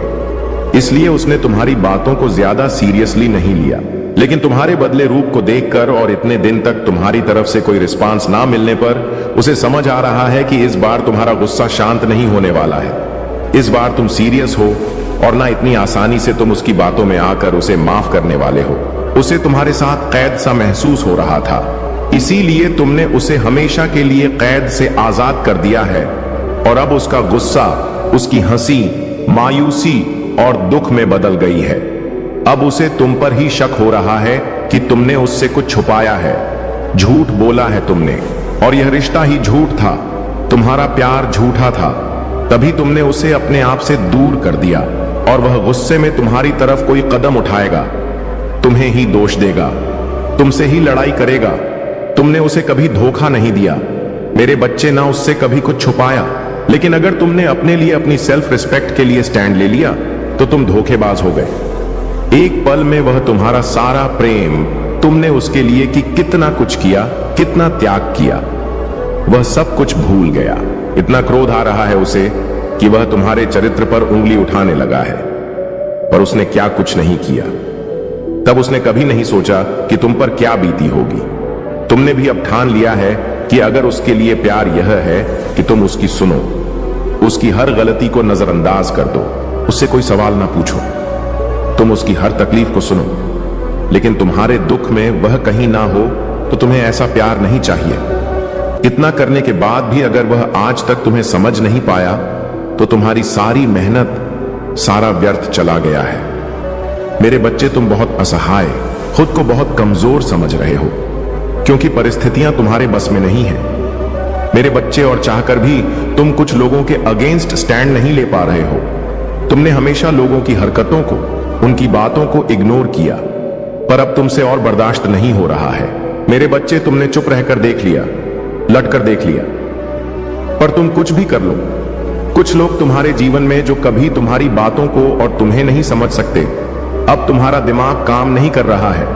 इसलिए उसने तुम्हारी बातों को ज्यादा सीरियसली नहीं लिया। लेकिन तुम्हारे बदले रूप को देखकर और इतने दिन तक तुम्हारी तरफ से कोई रिस्पांस ना मिलने पर उसे समझ आ रहा है कि इस बार तुम्हारा गुस्सा शांत नहीं होने वाला है। इस बार तुम सीरियस हो और ना इतनी आसानी से तुम उसकी बातों में आकर उसे माफ करने वाले हो। उसे तुम्हारे साथ कैद सा महसूस हो रहा था, इसीलिए तुमने उसे हमेशा के लिए कैद से आजाद कर दिया है और अब उसका गुस्सा, उसकी हंसी, मायूसी और दुख में बदल गई है। अब उसे तुम पर ही शक हो रहा है कि तुमने उससे कुछ छुपाया है, झूठ बोला है तुमने, और यह रिश्ता ही झूठ था, तुम्हारा प्यार झूठा था। तभी तुमने उसे अपने आप से दूर कर दिया और वह गुस्से में तुम्हारी तरफ कोई कदम उठाएगा, तुम्हें ही दोष देगा, तुमसे ही लड़ाई करेगा। तुमने उसे कभी धोखा नहीं दिया मेरे बच्चे, ना उससे कभी कुछ छुपाया। लेकिन अगर तुमने अपने लिए, अपनी सेल्फ रिस्पेक्ट के लिए स्टैंड ले लिया तो तुम धोखेबाज हो गए। एक पल में वह तुम्हारा सारा प्रेम, तुमने उसके लिए कि कितना कुछ किया, कितना त्याग किया, वह सब कुछ भूल गया। इतना क्रोध आ रहा है उसे कि वह तुम्हारे चरित्र पर उंगली उठाने लगा है, पर उसने क्या कुछ नहीं किया। तब उसने कभी नहीं सोचा कि तुम पर क्या बीती होगी। तुमने भी अब ठान लिया है कि अगर उसके लिए प्यार यह है कि तुम उसकी सुनो, उसकी हर गलती को नजरअंदाज कर दो, उससे कोई सवाल ना पूछो, तुम उसकी हर तकलीफ को सुनो, लेकिन तुम्हारे दुख में वह कहीं ना हो तो तुम्हें ऐसा प्यार नहीं चाहिए। इतना करने के बाद भी अगर वह आज तक तुम्हें समझ नहीं पाया तो तुम्हारी सारी मेहनत, सारा व्यर्थ चला गया है। मेरे बच्चे, तुम बहुत असहाय, खुद को बहुत कमजोर समझ रहे हो क्योंकि परिस्थितियां तुम्हारे बस में नहीं है मेरे बच्चे, और चाहकर भी तुम कुछ लोगों के अगेंस्ट स्टैंड नहीं ले पा रहे हो। तुमने हमेशा लोगों की हरकतों को, उनकी बातों को इग्नोर किया, पर अब तुमसे और बर्दाश्त नहीं हो रहा है मेरे बच्चे। तुमने चुप रहकर देख लिया, लटकर देख लिया, पर तुम कुछ भी कर लो। कुछ लोग तुम्हारे जीवन में जो कभी तुम्हारी बातों को और तुम्हें नहीं समझ सकते, अब तुम्हारा दिमाग काम नहीं कर रहा है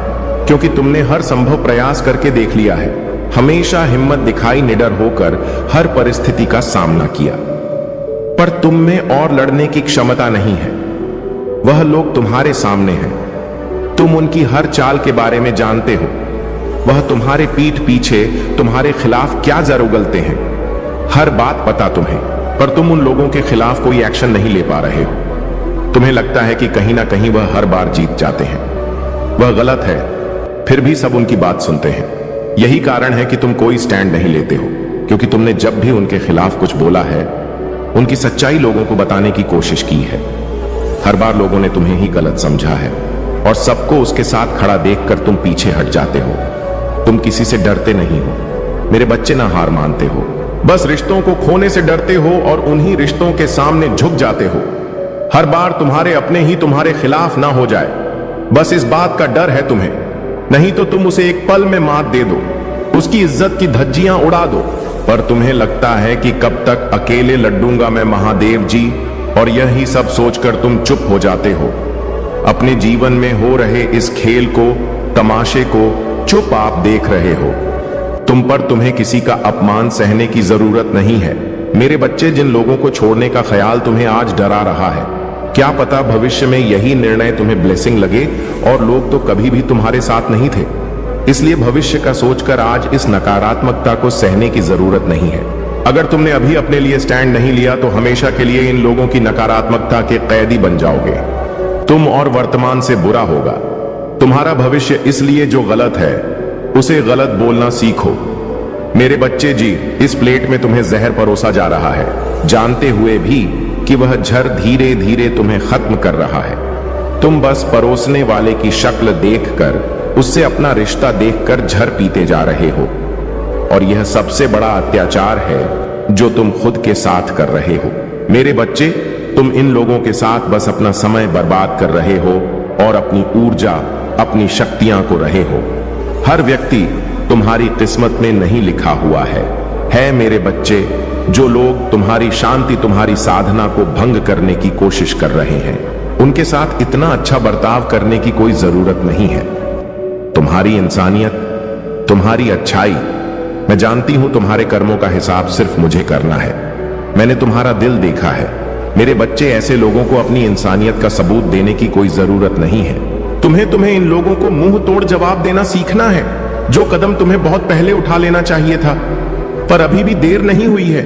क्योंकि तुमने हर संभव प्रयास करके देख लिया है। हमेशा हिम्मत दिखाई, निडर होकर हर परिस्थिति का सामना किया, पर तुम में और लड़ने की क्षमता नहीं है। वह लोग तुम्हारे सामने हैं, तुम उनकी हर चाल के बारे में जानते हो। वह तुम्हारे पीठ पीछे तुम्हारे खिलाफ क्या जर उगलते हैं, हर बात पता तुम्हें, पर तुम उन लोगों के खिलाफ कोई एक्शन नहीं ले पा रहे हो। तुम्हें लगता है कि कहीं ना कहीं वह हर बार जीत जाते हैं। वह गलत है, फिर भी सब उनकी बात सुनते हैं। यही कारण है कि तुम कोई स्टैंड नहीं लेते हो, क्योंकि तुमने जब भी उनके खिलाफ कुछ बोला है, उनकी सच्चाई लोगों को बताने की कोशिश की है। हर बार लोगों ने तुम्हें ही गलत समझा है और सबको उसके साथ खड़ा देखकर तुम पीछे हट जाते हो। तुम किसी से डरते नहीं हो मेरे बच्चे, ना हार मानते हो, बस रिश्तों को खोने से डरते हो और उन्हीं रिश्तों के सामने झुक जाते हो। हर बार तुम्हारे अपने ही तुम्हारे खिलाफ ना हो जाए, बस इस बात का डर है तुम्हें, नहीं तो तुम उसे एक पल में मात दे दो, उसकी इज्जत की धज्जियां उड़ा दो। पर तुम्हें लगता है कि कब तक अकेले लड्डूंगा मैं महादेव जी, और यही सब सोचकर तुम चुप हो जाते हो। अपने जीवन में हो रहे इस खेल को, तमाशे को चुप आप देख रहे हो। तुम पर तुम्हें किसी का अपमान सहने की जरूरत नहीं है मेरे बच्चे। जिन लोगों को छोड़ने का ख्याल तुम्हें आज डरा रहा है, क्या पता भविष्य में यही निर्णय तुम्हें ब्लेसिंग लगे, और लोग तो कभी भी तुम्हारे साथ नहीं थे। इसलिए भविष्य का सोचकर आज इस नकारात्मकता को सहने की जरूरत नहीं है। अगर तुमने अभी अपने लिए स्टैंड नहीं लिया तो हमेशा के लिए इन लोगों की नकारात्मकता के कैदी बन जाओगे। तुम और वर्तमान से बुरा होगा। तुम्हारा भविष्य इसलिए जो गलत है उसे गलत बोलना सीखो मेरे बच्चे जी। इस प्लेट में तुम्हें जहर परोसा जा रहा है, जानते हुए भी कि वह जहर धीरे धीरे तुम्हें खत्म कर रहा है। तुम बस परोसने वाले की शक्ल देखकर, उससे अपना रिश्ता देखकर जहर पीते जा रहे हो। और यह सबसे बड़ा अत्याचार है जो तुम खुद के साथ कर रहे हो। मेरे बच्चे, तुम इन लोगों के साथ बस अपना समय बर्बाद कर रहे हो और अपनी ऊर्जा, अपनी शक्तियां को रहे हो। हर व्यक्ति तुम्हारी किस्मत में नहीं लिखा हुआ है मेरे बच्चे। जो लोग तुम्हारी शांति, तुम्हारी साधना को भंग करने की कोशिश कर रहे हैं, उनके साथ इतना अच्छा बर्ताव करने की कोई जरूरत नहीं है। तुम्हारी इंसानियत, तुम्हारी अच्छाई, मैं जानती हूं तुम्हारे कर्मों का हिसाब सिर्फ मुझे करना है। मैंने तुम्हारा दिल देखा है। मेरे बच्चे, ऐसे लोगों को अपनी इंसानियत का सबूत देने की कोई जरूरत नहीं है। तुम्हें इन लोगों को मुंह तोड़ जवाब देना सीखना है। जो कदम तुम्हें बहुत पहले उठा लेना चाहिए था, पर अभी भी देर नहीं हुई है।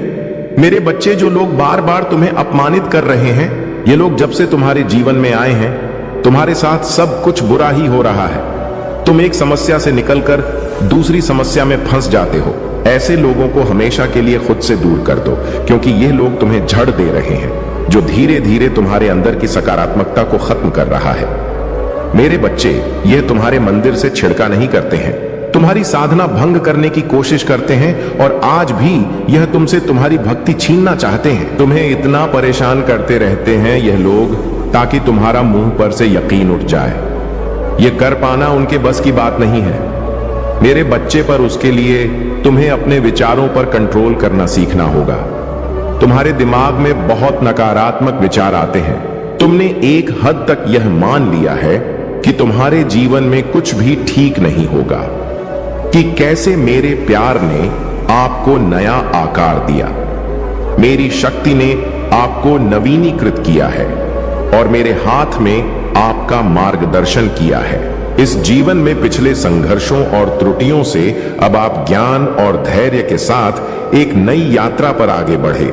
मेरे बच्चे, जो लोग बार बार तुम्हें अपमानित कर रहे हैं, ये लोग जब से तुम्हारे जीवन में आए हैं, तुम्हारे साथ सब कुछ बुरा ही हो रहा है। तुम एक समस्या से निकलकर दूसरी समस्या में फंस जाते हो। ऐसे लोगों को हमेशा के लिए खुद से दूर कर दो, क्योंकि ये लोग तुम्हें झड़ दे रहे हैं, जो धीरे धीरे तुम्हारे अंदर की सकारात्मकता को खत्म कर रहा है। मेरे बच्चे, यह तुम्हारे मंदिर से छिड़का नहीं करते हैं, तुम्हारी साधना भंग करने की कोशिश करते हैं, और आज भी यह तुमसे तुम्हारी भक्ति छीनना चाहते हैं। तुम्हें इतना परेशान करते रहते हैं यह लोग, ताकि तुम्हारा मुंह पर से यकीन उठ जाए। यह कर पाना उनके बस की बात नहीं है मेरे बच्चे, पर उसके लिए तुम्हें अपने विचारों पर कंट्रोल करना सीखना होगा। तुम्हारे दिमाग में बहुत नकारात्मक विचार आते हैं। तुमने एक हद तक यह मान लिया है कि तुम्हारे जीवन में कुछ भी ठीक नहीं होगा, कि कैसे मेरे प्यार ने आपको नया आकार दिया, मेरी शक्ति ने आपको नवीनीकृत किया है, और मेरे हाथ में आपका मार्गदर्शन किया है। इस जीवन में पिछले संघर्षों और त्रुटियों से अब आप ज्ञान और धैर्य के साथ एक नई यात्रा पर आगे बढ़े।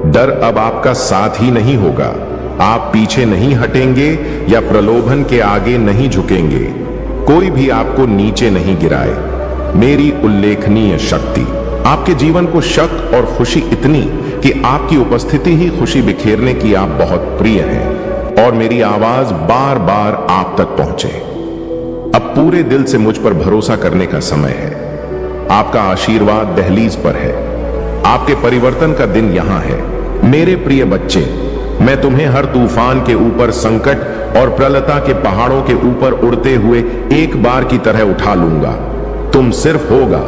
डर अब आपका साथ ही नहीं होगा। आप पीछे नहीं हटेंगे या प्रलोभन के आगे नहीं झुकेंगे। कोई भी आपको नीचे नहीं गिराए। मेरी उल्लेखनीय शक्ति आपके जीवन को शक और खुशी इतनी कि आपकी उपस्थिति ही खुशी बिखेरने की आप बहुत प्रिय हैं, और मेरी आवाज बार बार आप तक पहुंचे। अब पूरे दिल से मुझ पर भरोसा करने का समय है। आपका आशीर्वाद दहलीज पर है। आपके परिवर्तन का दिन यहां है। मेरे प्रिय बच्चे, मैं तुम्हें हर तूफान के ऊपर, संकट और प्रलता के पहाड़ों के ऊपर उड़ते हुए एक बार की तरह उठा लूंगा। तुम सिर्फ होगा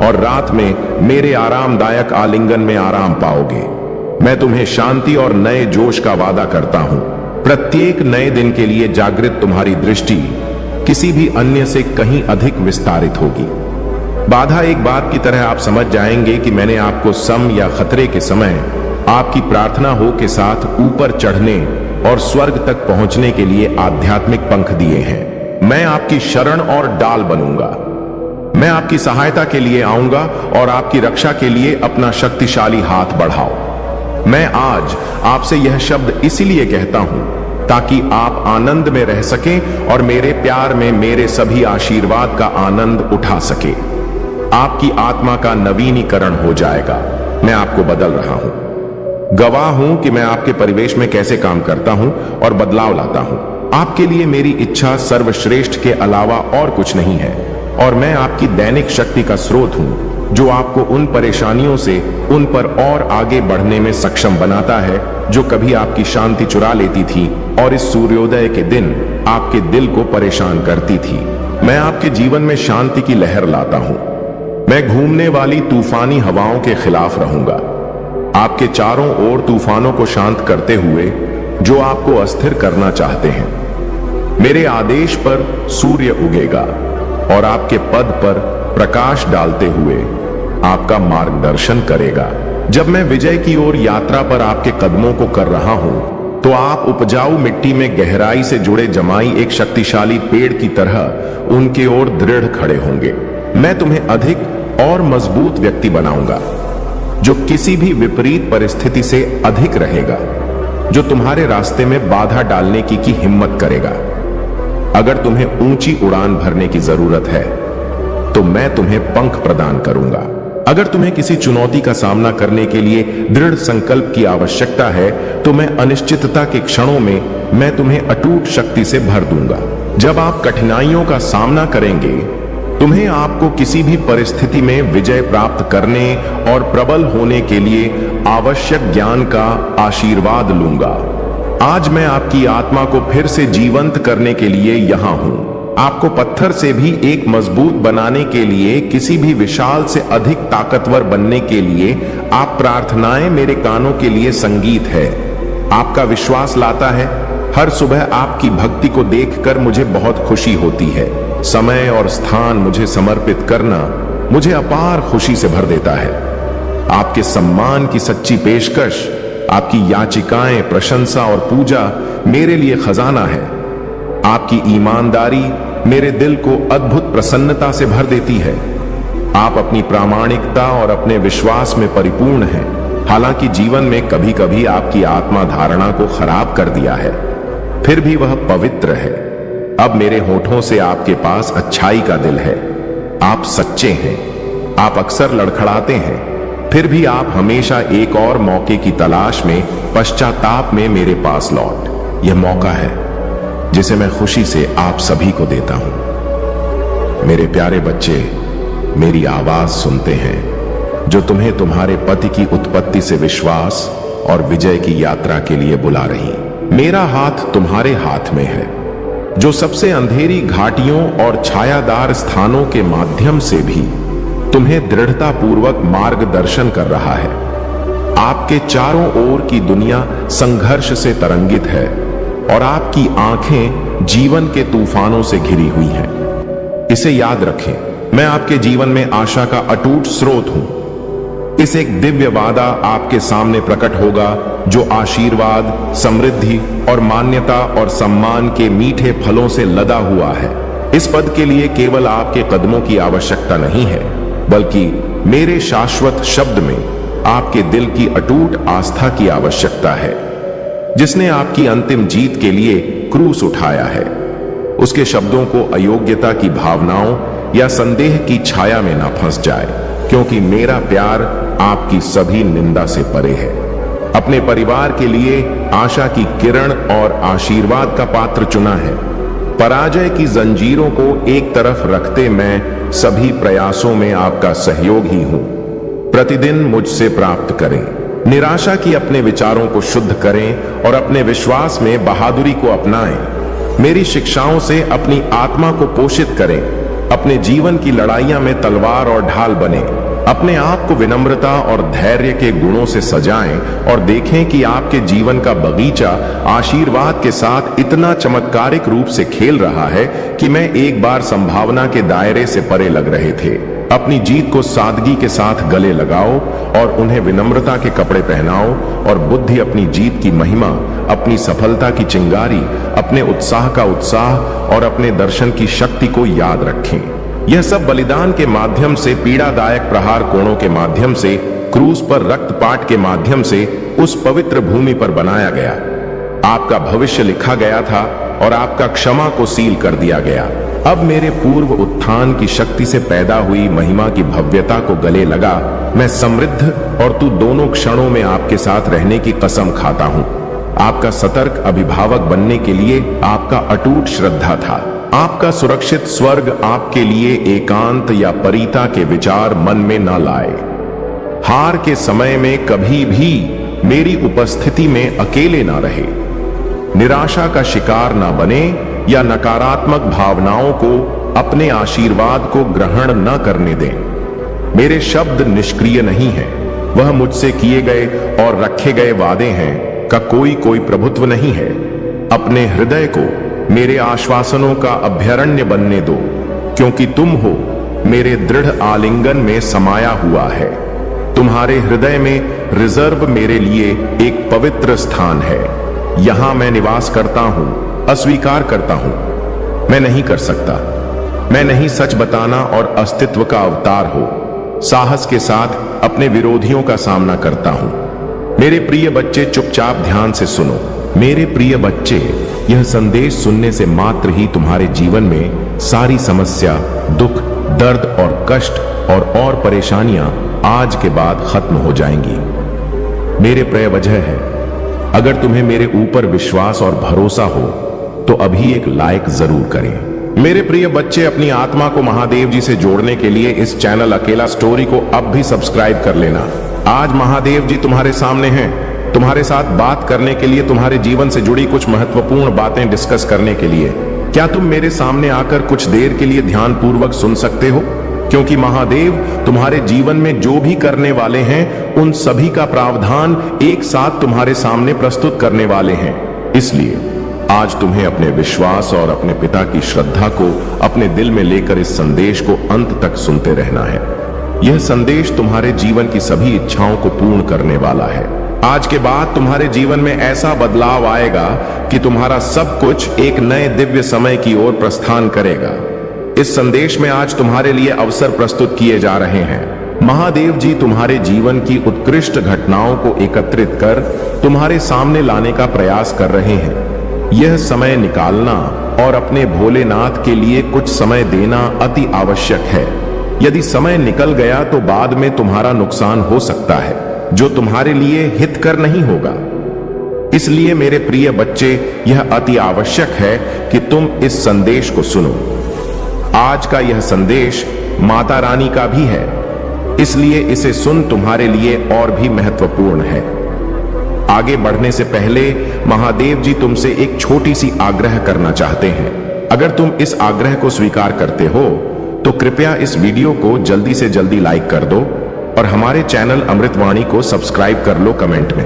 और रात में मेरे आरामदायक आलिंगन में आराम पाओगे। मैं तुम्हें शांति और नए जोश का वादा करता हूं। प्रत्येक नए दिन के लिए जागृत तुम्हारी दृष्टि किसी भी अन्य से कहीं अधिक विस्तारित होगी। बाधा एक बात की तरह आप समझ जाएंगे कि मैंने आपको सम या खतरे के समय आपकी प्रार्थना हो के साथ ऊपर चढ़ने और स्वर्ग तक पहुंचने के लिए आध्यात्मिक पंख दिए हैं। मैं आपकी शरण और डाल बनूंगा। मैं आपकी सहायता के लिए आऊंगा और आपकी रक्षा के लिए अपना शक्तिशाली हाथ बढ़ाओ। मैं आज आपसे यह शब्द इसीलिए कहता हूं ताकि आप आनंद में रह सकें और मेरे प्यार में मेरे सभी आशीर्वाद का आनंद उठा सके। आपकी आत्मा का नवीनीकरण हो जाएगा। मैं आपको बदल रहा हूं। गवाह हूं कि मैं आपके परिवेश में कैसे काम करता हूं और बदलाव लाता हूं। आपके लिए मेरी इच्छा सर्वश्रेष्ठ के अलावा और कुछ नहीं है, और मैं आपकी दैनिक शक्ति का स्रोत हूं, जो आपको उन परेशानियों से उन पर और आगे बढ़ने में सक्षम बनाता है जो कभी आपकी शांति चुरा लेती थी और इस सूर्योदय के दिन आपके दिल को परेशान करती थी। मैं आपके जीवन में शांति की लहर लाता हूं। मैं घूमने वाली तूफानी हवाओं के खिलाफ रहूंगा, आपके चारों ओर तूफानों को शांत करते हुए जो आपको अस्थिर करना चाहते हैं। मेरे आदेश पर सूर्य उगेगा और आपके पद पर प्रकाश डालते हुए आपका मार्गदर्शन करेगा। जब मैं विजय की ओर यात्रा पर आपके कदमों को कर रहा हूं, तो आप उपजाऊ मिट्टी में गहराई से जुड़े जमाई एक शक्तिशाली पेड़ की तरह उनके ओर दृढ़ खड़े होंगे। मैं तुम्हें अधिक और मजबूत व्यक्ति बनाऊंगा, जो किसी भी विपरीत परिस्थिति से अधिक रहेगा, जो तुम्हारे रास्ते में बाधा डालने की हिम्मत करेगा। अगर तुम्हें ऊंची उड़ान भरने की जरूरत है, तो मैं तुम्हें पंख प्रदान करूंगा। अगर तुम्हें किसी चुनौती का सामना करने के लिए दृढ़ संकल्प की आवश्यकता है, तो मैं अनिश्चितता के क्षणों में मैं तुम्हें अटूट शक्ति से भर दूंगा। जब आप कठिनाइयों का सामना करेंगे, तुम्हें आपको किसी भी परिस्थिति में विजय प्राप्त करने और प्रबल होने के लिए आवश्यक ज्ञान का आशीर्वाद लूंगा। आज मैं आपकी आत्मा को फिर से जीवंत करने के लिए यहां हूं। आपको पत्थर से भी एक मजबूत बनाने के लिए, किसी भी विशाल से अधिक ताकतवर बनने के लिए आप प्रार्थनाएं मेरे कानों के लिए संगीत है। आपका विश्वास लाता है। हर सुबह आपकी भक्ति को देखकर मुझे बहुत खुशी होती है। समय और स्थान मुझे समर्पित करना मुझे अपार खुशी से भर देता है। आपके सम्मान की सच्ची पेशकश, आपकी याचिकाएं, प्रशंसा और पूजा मेरे लिए खजाना है। आपकी ईमानदारी मेरे दिल को अद्भुत प्रसन्नता से भर देती है। आप अपनी प्रामाणिकता और अपने विश्वास में परिपूर्ण हैं। हालांकि जीवन में कभी कभी आपकी आत्मा धारणा को खराब कर दिया है, फिर भी वह पवित्र है। अब मेरे होठों से आपके पास अच्छाई का दिल है। आप सच्चे हैं। आप अक्सर लड़खड़ाते हैं, फिर भी आप हमेशा एक और मौके की तलाश में, पश्चाताप में मेरे पास लौट। यह मौका है जिसे मैं खुशी से आप सभी को देता हूं। मेरे प्यारे बच्चे, मेरी आवाज सुनते हैं जो तुम्हें तुम्हारे पति की उत्पत्ति से विश्वास और विजय की यात्रा के लिए बुला रही। मेरा हाथ तुम्हारे हाथ में है, जो सबसे अंधेरी घाटियों और छायादार स्थानों के माध्यम से भी तुम्हें दृढ़ता पूर्वक मार्गदर्शन कर रहा है। आपके चारों ओर की दुनिया संघर्ष से तरंगित है और आपकी आंखें जीवन के तूफानों से घिरी हुई हैं। इसे याद रखें, मैं आपके जीवन में आशा का अटूट स्रोत हूं। इस एक दिव्य वादा आपके सामने प्रकट होगा जो आशीर्वाद, समृद्धि और मान्यता और सम्मान के मीठे फलों से लदा हुआ है। इस पद के लिए केवल आपके कदमों की आवश्यकता नहीं है, बल्कि मेरे शाश्वत शब्द में आपके दिल की अटूट आस्था की आवश्यकता है। जिसने आपकी अंतिम जीत के लिए क्रूस उठाया है, उसके शब्दों को अयोग्यता की भावनाओं या संदेह की छाया में ना फंस जाए, क्योंकि मेरा प्यार आपकी सभी निंदा से परे है। अपने परिवार के लिए आशा की किरण और आशीर्वाद का पात्र चुना है। पराजय की जंजीरों को एक तरफ रखते मैं सभी प्रयासों में आपका सहयोग ही हूं। प्रतिदिन मुझसे प्राप्त करें। निराशा की अपने विचारों को शुद्ध करें और अपने विश्वास में बहादुरी को अपनाएं। मेरी शिक्षाओं से अपनी आत्मा को पोषित करें। अपने जीवन की लड़ाइयां में तलवार और ढाल बने। अपने आप को विनम्रता और धैर्य के गुणों से सजाएं और देखें कि आपके जीवन का बगीचा आशीर्वाद के साथ इतना चमत्कारिक रूप से खेल रहा है कि मैं एक बार संभावना के दायरे से परे लग रहे थे। अपनी जीत को सादगी के साथ गले लगाओ और उन्हें विनम्रता के कपड़े पहनाओ और बुद्धि अपनी जीत की महिमा, अपनी सफलता की चिंगारी, अपने उत्साह का उत्साह और अपने दर्शन की शक्ति को याद रखें। यह सब बलिदान के माध्यम से, पीड़ादायक प्रहार कोणों के माध्यम से, क्रूस पर रक्तपात के माध्यम से उस पवित्र भूमि पर बनाया गया। आपका भविष्य लिखा गया था और आपका क्षमा को सील कर दिया गया। अब मेरे पूर्व उत्थान की शक्ति से पैदा हुई महिमा की भव्यता को गले लगा मैं समृद्ध और तू दोनों क्षणों में आपके साथ रहने की कसम खाता हूं। आपका सतर्क अभिभावक बनने के लिए आपका अटूट श्रद्धा था। आपका सुरक्षित स्वर्ग आपके लिए एकांत या परिता के विचार मन में न लाए। हार के समय में कभी भी मेरी उपस्थिति में अकेले ना रहे। निराशा का शिकार ना बने या नकारात्मक भावनाओं को अपने आशीर्वाद को ग्रहण न करने दें। मेरे शब्द निष्क्रिय नहीं हैं, वह मुझसे किए गए और रखे गए वादे हैं का कोई प्रभुत्व नहीं है। अपने हृदय को मेरे आश्वासनों का अभयारण्य बनने दो, क्योंकि तुम हो मेरे दृढ़ आलिंगन में समाया हुआ है। तुम्हारे हृदय में रिजर्व मेरे लिए एक पवित्र स्थान है। यहां मैं निवास करता हूं, अस्वीकार करता हूं। मैं नहीं कर सकता। मैं नहीं सच बताना और अस्तित्व का अवतार हो। साहस के साथ अपने विरोधियों का सामना करता हूं। मेरे प्रिय बच्चे, चुपचाप ध्यान से सुनो। मेरे प्रिय बच्चे, यह संदेश सुनने से मात्र ही तुम्हारे जीवन में सारी समस्या, दुख, दर्द और कष्ट और परेशानियां आज के बाद खत्म हो जाएंगी। मेरे प्रिय वजह है, अगर तुम्हें मेरे ऊपर विश्वास और भरोसा हो तो अभी एक लाइक जरूर करें। मेरे प्रिय बच्चे, अपनी आत्मा को महादेव जी से जोड़ने के लिए इस चैनल अकेला स्टोरी को अब भी सब्सक्राइब कर लेना। आज महादेव जी तुम्हारे सामने हैं, तुम्हारे साथ बात करने के लिए, तुम्हारे जीवन से जुड़ी कुछ महत्वपूर्ण बातें डिस्कस करने के लिए। क्या तुम मेरे सामने आकर कुछ देर के लिए ध्यान पूर्वक सुन सकते हो? क्योंकि महादेव तुम्हारे जीवन में जो भी करने वाले हैं उन सभी का प्रावधान एक साथ तुम्हारे सामने प्रस्तुत करने वाले हैं। इसलिए आज तुम्हें अपने विश्वास और अपने पिता की श्रद्धा को अपने दिल में लेकर इस संदेश को अंत तक सुनते रहना है। यह संदेश तुम्हारे जीवन की सभी इच्छाओं को पूर्ण करने वाला है। आज के बाद तुम्हारे जीवन में ऐसा बदलाव आएगा कि तुम्हारा सब कुछ एक नए दिव्य समय की ओर प्रस्थान करेगा। इस संदेश में आज तुम्हारे लिए अवसर प्रस्तुत किए जा रहे हैं। महादेव जी तुम्हारे जीवन की उत्कृष्ट घटनाओं को एकत्रित कर तुम्हारे सामने लाने का प्रयास कर रहे हैं। यह समय निकालना और अपने भोलेनाथ के लिए कुछ समय देना अति आवश्यक है। यदि समय निकल गया तो बाद में तुम्हारा नुकसान हो सकता है, जो तुम्हारे लिए हितकर नहीं होगा। इसलिए मेरे प्रिय बच्चे, यह अति आवश्यक है कि तुम इस संदेश को सुनो। आज का यह संदेश माता रानी का भी है, इसलिए इसे सुन तुम्हारे लिए और भी महत्वपूर्ण है। आगे बढ़ने से पहले महादेव जी तुमसे एक छोटी सी आग्रह करना चाहते हैं। अगर तुम इस आग्रह को स्वीकार करते हो तो कृपया इस वीडियो को जल्दी से जल्दी लाइक कर दो और हमारे चैनल अमृतवाणी को सब्सक्राइब कर लो कमेंट में।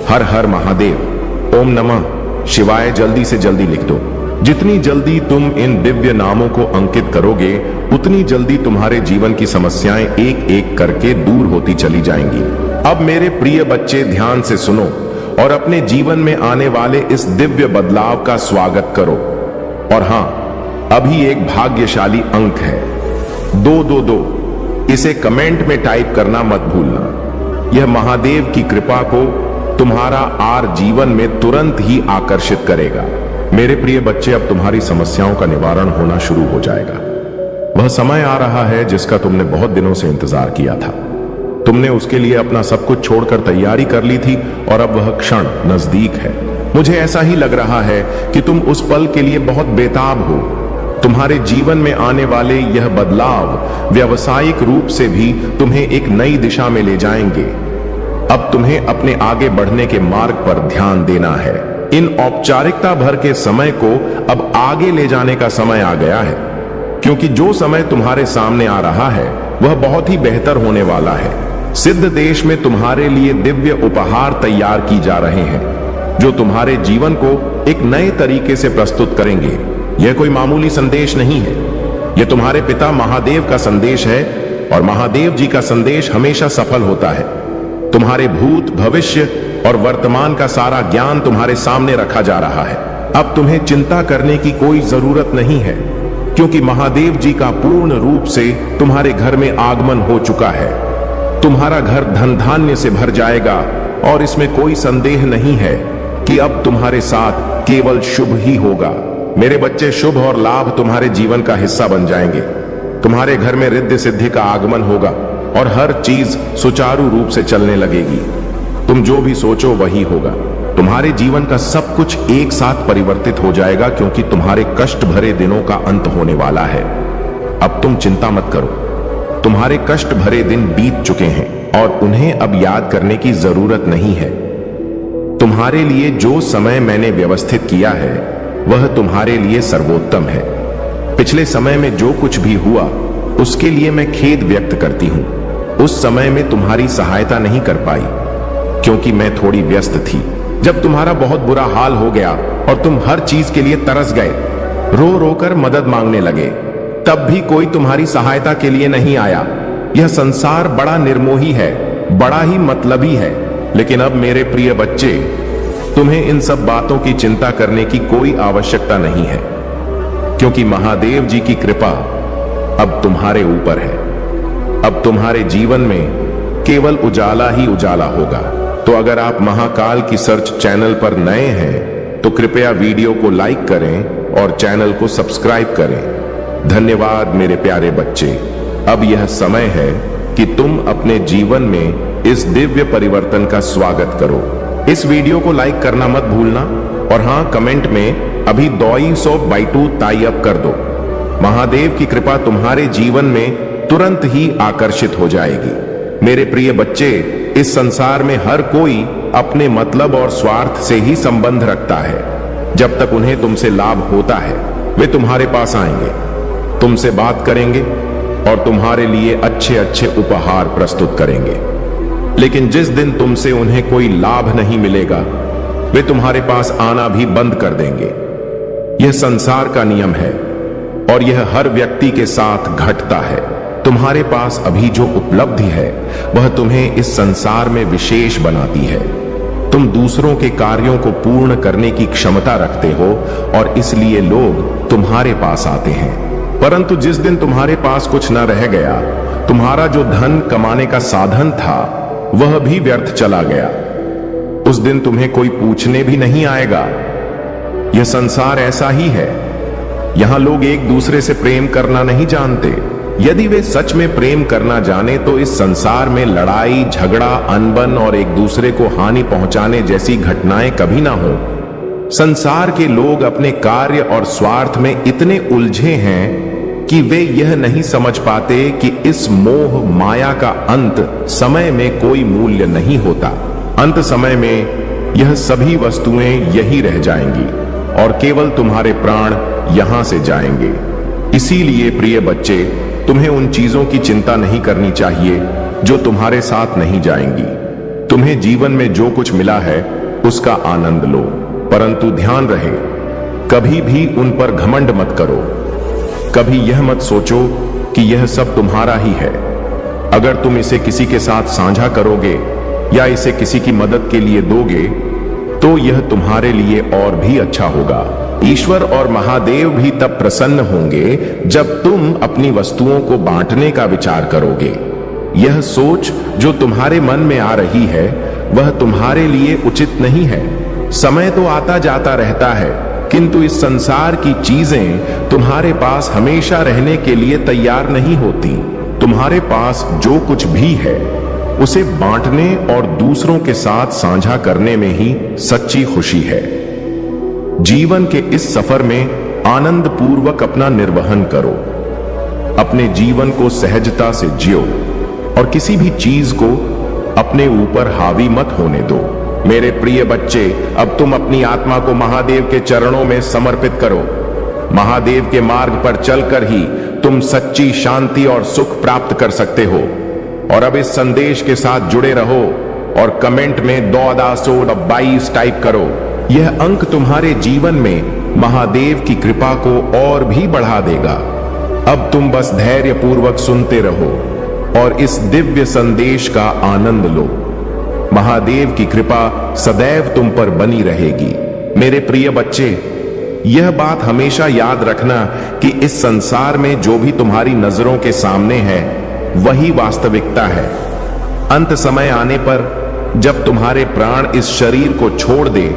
हर हर महादेव, ओम नमः शिवाय जल्दी से जल्दी लिख दो। जितनी जल्दी तुम इन दिव्य नामों को अंकित करोगे, उतनी जल्दी तुम्हारे जीवन की समस्याएं एक एक करके दूर होती चली जाएंगी। अब मेरे प्रिय बच्चे, ध्यान से सुनो और अपने जीवन में आने वाले इस दिव्य बदलाव का स्वागत करो। और हां, अभी एक भाग्यशाली अंक है 222। इसे कमेंट में टाइप करना मत भूलना। यह महादेव की कृपा को तुम्हारा आर जीवन में तुरंत ही आकर्षित करेगा। मेरे प्रिय बच्चे, अब तुम्हारी समस्याओं का निवारण होना शुरू हो जाएगा। वह समय आ रहा है जिसका तुमने बहुत दिनों से इंतजार किया था। तुमने उसके लिए अपना सब कुछ छोड़कर तैयारी कर ली थी और अब वह क्षण नजदीक है। मुझे ऐसा ही लग रहा है कि तुम उस पल के लिए बहुत बेताब हो। तुम्हारे जीवन में आने वाले यह बदलाव व्यावसायिक रूप से भी तुम्हें एक नई दिशा में ले जाएंगे। अब तुम्हें अपने आगे बढ़ने के मार्ग पर ध्यान देना है। इन औपचारिकता भर के समय को अब आगे ले जाने का समय आ गया है, क्योंकि जो समय तुम्हारे सामने आ रहा है वह बहुत ही बेहतर होने वाला है। सिद्ध देश में तुम्हारे लिए दिव्य उपहार तैयार की जा रहे हैं, जो तुम्हारे जीवन को एक नए तरीके से प्रस्तुत करेंगे। यह कोई मामूली संदेश नहीं है, यह तुम्हारे पिता महादेव का संदेश है और महादेव जी का संदेश हमेशा सफल होता है। तुम्हारे भूत, भविष्य और वर्तमान का सारा ज्ञान तुम्हारे सामने रखा जा रहा है। अब तुम्हें चिंता करने की कोई जरूरत नहीं है, क्योंकि महादेव जी का पूर्ण रूप से तुम्हारे घर में आगमन हो चुका है। तुम्हारा घर धन धान्य से भर जाएगा और इसमें कोई संदेह नहीं है कि अब तुम्हारे साथ केवल शुभ ही होगा। मेरे बच्चे, शुभ और लाभ तुम्हारे जीवन का हिस्सा बन जाएंगे। तुम्हारे घर में रिद्धि सिद्धि का आगमन होगा और हर चीज सुचारू रूप से चलने लगेगी। तुम जो भी सोचो वही होगा। तुम्हारे जीवन का सब कुछ एक साथ परिवर्तित हो जाएगा, क्योंकि तुम्हारे कष्ट भरे दिनों का अंत होने वाला है। अब तुम चिंता मत करो। तुम्हारे कष्ट भरे दिन बीत चुके हैं और उन्हें अब याद करने की जरूरत नहीं है। तुम्हारे लिए जो समय मैंने व्यवस्थित किया है वह तुम्हारे लिए सर्वोत्तम है। पिछले समय में जो कुछ भी हुआ उसके लिए मैं खेद व्यक्त करती हूं। उस समय में तुम्हारी सहायता नहीं कर पाई, क्योंकि मैं थोड़ी व्यस्त थी। जब तुम्हारा बहुत बुरा हाल हो गया और तुम हर चीज के लिए तरस गए, रो रो कर मदद मांगने लगे, तब भी कोई तुम्हारी सहायता के लिए नहीं आया। यह संसार बड़ा निर्मोही है, बड़ा ही मतलबी है। लेकिन अब मेरे प्रिय बच्चे, तुम्हें इन सब बातों की चिंता करने की कोई आवश्यकता नहीं है, क्योंकि महादेव जी की कृपा अब तुम्हारे ऊपर है। अब तुम्हारे जीवन में केवल उजाला ही उजाला होगा। तो अगर आप महाकाल की सर्च चैनल पर नए हैं तो कृपया वीडियो को लाइक करें और चैनल को सब्सक्राइब करें। धन्यवाद मेरे प्यारे बच्चे। अब यह समय है कि तुम अपने जीवन में इस दिव्य परिवर्तन का स्वागत करो। इस वीडियो को लाइक करना मत भूलना और हां, कमेंट में अभी 200 बाई 2 टाई अप कर दो। महादेव की कृपा तुम्हारे जीवन में तुरंत ही आकर्षित हो जाएगी। मेरे प्रिय बच्चे, इस संसार में हर कोई अपने मतलब और स्वार्थ से ही संबंध रखता है। जब तक उन्हें तुमसे लाभ होता है वे तुम्हारे पास आएंगे, तुमसे बात करेंगे और तुम्हारे लिए अच्छे अच्छे उपहार प्रस्तुत करेंगे। लेकिन जिस दिन तुमसे उन्हें कोई लाभ नहीं मिलेगा वे तुम्हारे पास आना भी बंद कर देंगे। यह संसार का नियम है और यह हर व्यक्ति के साथ घटता है। तुम्हारे पास अभी जो उपलब्धि है वह तुम्हें इस संसार में विशेष बनाती है। तुम दूसरों के कार्यों को पूर्ण करने की क्षमता रखते हो और इसलिए लोग तुम्हारे पास आते हैं। परंतु जिस दिन तुम्हारे पास कुछ न रह गया, तुम्हारा जो धन कमाने का साधन था वह भी व्यर्थ चला गया, उस दिन तुम्हें कोई पूछने भी नहीं आएगा। यह संसार ऐसा ही है। यहां लोग एक दूसरे से प्रेम करना नहीं जानते। यदि वे सच में प्रेम करना जाने तो इस संसार में लड़ाई, झगड़ा, अनबन और एक दूसरे को हानि पहुंचाने जैसी घटनाएं कभी ना हो। संसार के लोग अपने कार्य और स्वार्थ में इतने उलझे हैं कि वे यह नहीं समझ पाते कि इस मोह माया का अंत समय में कोई मूल्य नहीं होता। अंत समय में यह सभी वस्तुएं यही रह जाएंगी और केवल तुम्हारे प्राण यहां से जाएंगे। इसीलिए प्रिय बच्चे, तुम्हें उन चीजों की चिंता नहीं करनी चाहिए जो तुम्हारे साथ नहीं जाएंगी। तुम्हें जीवन में जो कुछ मिला है उसका आनंद लो, परंतु ध्यान रहे कभी भी उन पर घमंड मत करो। कभी यह मत सोचो कि यह सब तुम्हारा ही है। अगर तुम इसे किसी के साथ साझा करोगे या इसे किसी की मदद के लिए दोगे तो यह तुम्हारे लिए और भी अच्छा होगा। ईश्वर और महादेव भी तब प्रसन्न होंगे जब तुम अपनी वस्तुओं को बांटने का विचार करोगे। यह सोच जो तुम्हारे मन में आ रही है वह तुम्हारे लिए उचित नहीं है। समय तो आता जाता रहता है, किंतु इस संसार की चीजें तुम्हारे पास हमेशा रहने के लिए तैयार नहीं होती। तुम्हारे पास जो कुछ भी है उसे बांटने और दूसरों के साथ साझा करने में ही सच्ची खुशी है। जीवन के इस सफर में आनंद पूर्वक अपना निर्वहन करो। अपने जीवन को सहजता से जियो और किसी भी चीज को अपने ऊपर हावी मत होने दो। मेरे प्रिय बच्चे, अब तुम अपनी आत्मा को महादेव के चरणों में समर्पित करो। महादेव के मार्ग पर चलकर ही तुम सच्ची शांति और सुख प्राप्त कर सकते हो। और अब इस संदेश के साथ जुड़े रहो और कमेंट में 2222 टाइप करो। यह अंक तुम्हारे जीवन में महादेव की कृपा को और भी बढ़ा देगा। अब तुम बस धैर्य पूर्वक सुनते रहो और इस दिव्य संदेश का आनंद लो। महादेव की कृपा सदैव तुम पर बनी रहेगी। मेरे प्रिय बच्चे, यह बात हमेशा याद रखना कि इस संसार में जो भी तुम्हारी नजरों के सामने है वही वास्तविकता है। अंत समय आने पर जब तुम्हारे प्राण इस शरीर को छोड़ दे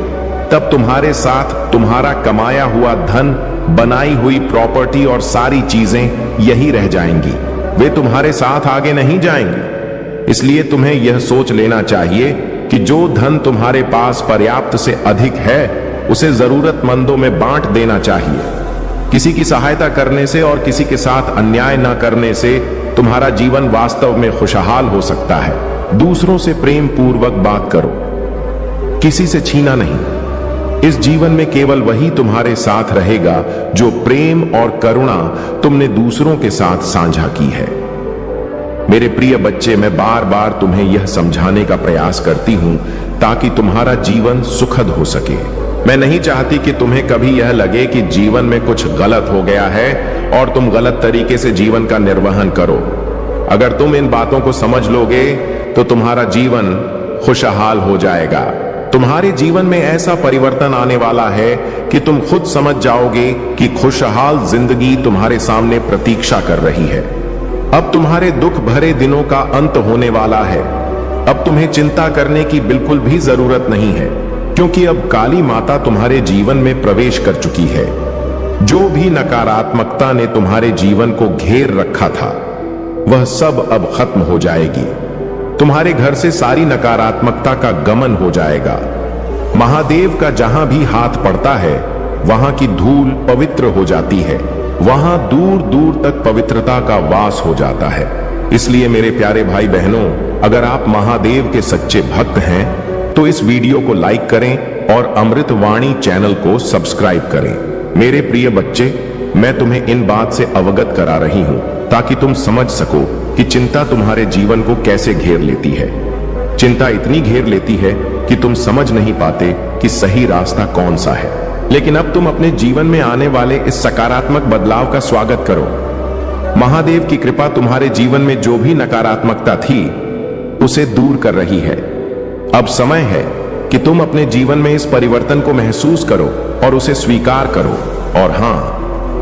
तब तुम्हारे साथ तुम्हारा कमाया हुआ धन, बनाई हुई प्रॉपर्टी और सारी चीजें यही रह जाएंगी। वे तुम्हारे साथ आगे नहीं जाएंगी। इसलिए तुम्हें यह सोच लेना चाहिए कि जो धन तुम्हारे पास पर्याप्त से अधिक है उसे जरूरतमंदों में बांट देना चाहिए। किसी की सहायता करने से और किसी के साथ अन्याय न करने से तुम्हारा जीवन वास्तव में खुशहाल हो सकता है। दूसरों से प्रेम पूर्वक बात करो, किसी से छीना नहीं। इस जीवन में केवल वही तुम्हारे साथ रहेगा जो प्रेम और करुणा तुमने दूसरों के साथ साझा की है। मेरे प्रिय बच्चे, मैं बार बार तुम्हें यह समझाने का प्रयास करती हूं ताकि तुम्हारा जीवन सुखद हो सके। मैं नहीं चाहती कि तुम्हें कभी यह लगे कि जीवन में कुछ गलत हो गया है और तुम गलत तरीके से जीवन का निर्वहन करो। अगर तुम इन बातों को समझ लोगे तो तुम्हारा जीवन खुशहाल हो जाएगा। तुम्हारे जीवन में ऐसा परिवर्तन आने वाला है कि तुम खुद समझ जाओगे कि खुशहाल जिंदगी तुम्हारे सामने प्रतीक्षा कर रही है। अब तुम्हारे दुख भरे दिनों का अंत होने वाला है। अब तुम्हें चिंता करने की बिल्कुल भी जरूरत नहीं है, क्योंकि अब काली माता तुम्हारे जीवन में प्रवेश कर चुकी है। जो भी नकारात्मकता ने तुम्हारे जीवन को घेर रखा था वह सब अब खत्म हो जाएगी। तुम्हारे घर से सारी नकारात्मकता का गमन हो जाएगा। महादेव का जहां भी हाथ पड़ता है वहां की धूल पवित्र हो जाती है वहां दूर दूर तक पवित्रता का वास हो जाता है। इसलिए मेरे प्यारे भाई बहनों, अगर आप महादेव के सच्चे भक्त हैं तो इस वीडियो को लाइक करें और अमृतवाणी चैनल को सब्सक्राइब करें। मेरे प्रिय बच्चे, मैं तुम्हें इन बात से अवगत करा रही हूं ताकि तुम समझ सको कि चिंता तुम्हारे जीवन को कैसे घेर लेती है। चिंता इतनी घेर लेती है कि तुम समझ नहीं पाते कि सही रास्ता कौन सा है। लेकिन अब तुम अपने जीवन में आने वाले इस सकारात्मक बदलाव का स्वागत करो। महादेव की कृपा तुम्हारे जीवन में जो भी नकारात्मकता थी उसे दूर कर रही है। अब समय है कि तुम अपने जीवन में इस परिवर्तन को महसूस करो और उसे स्वीकार करो। और हां,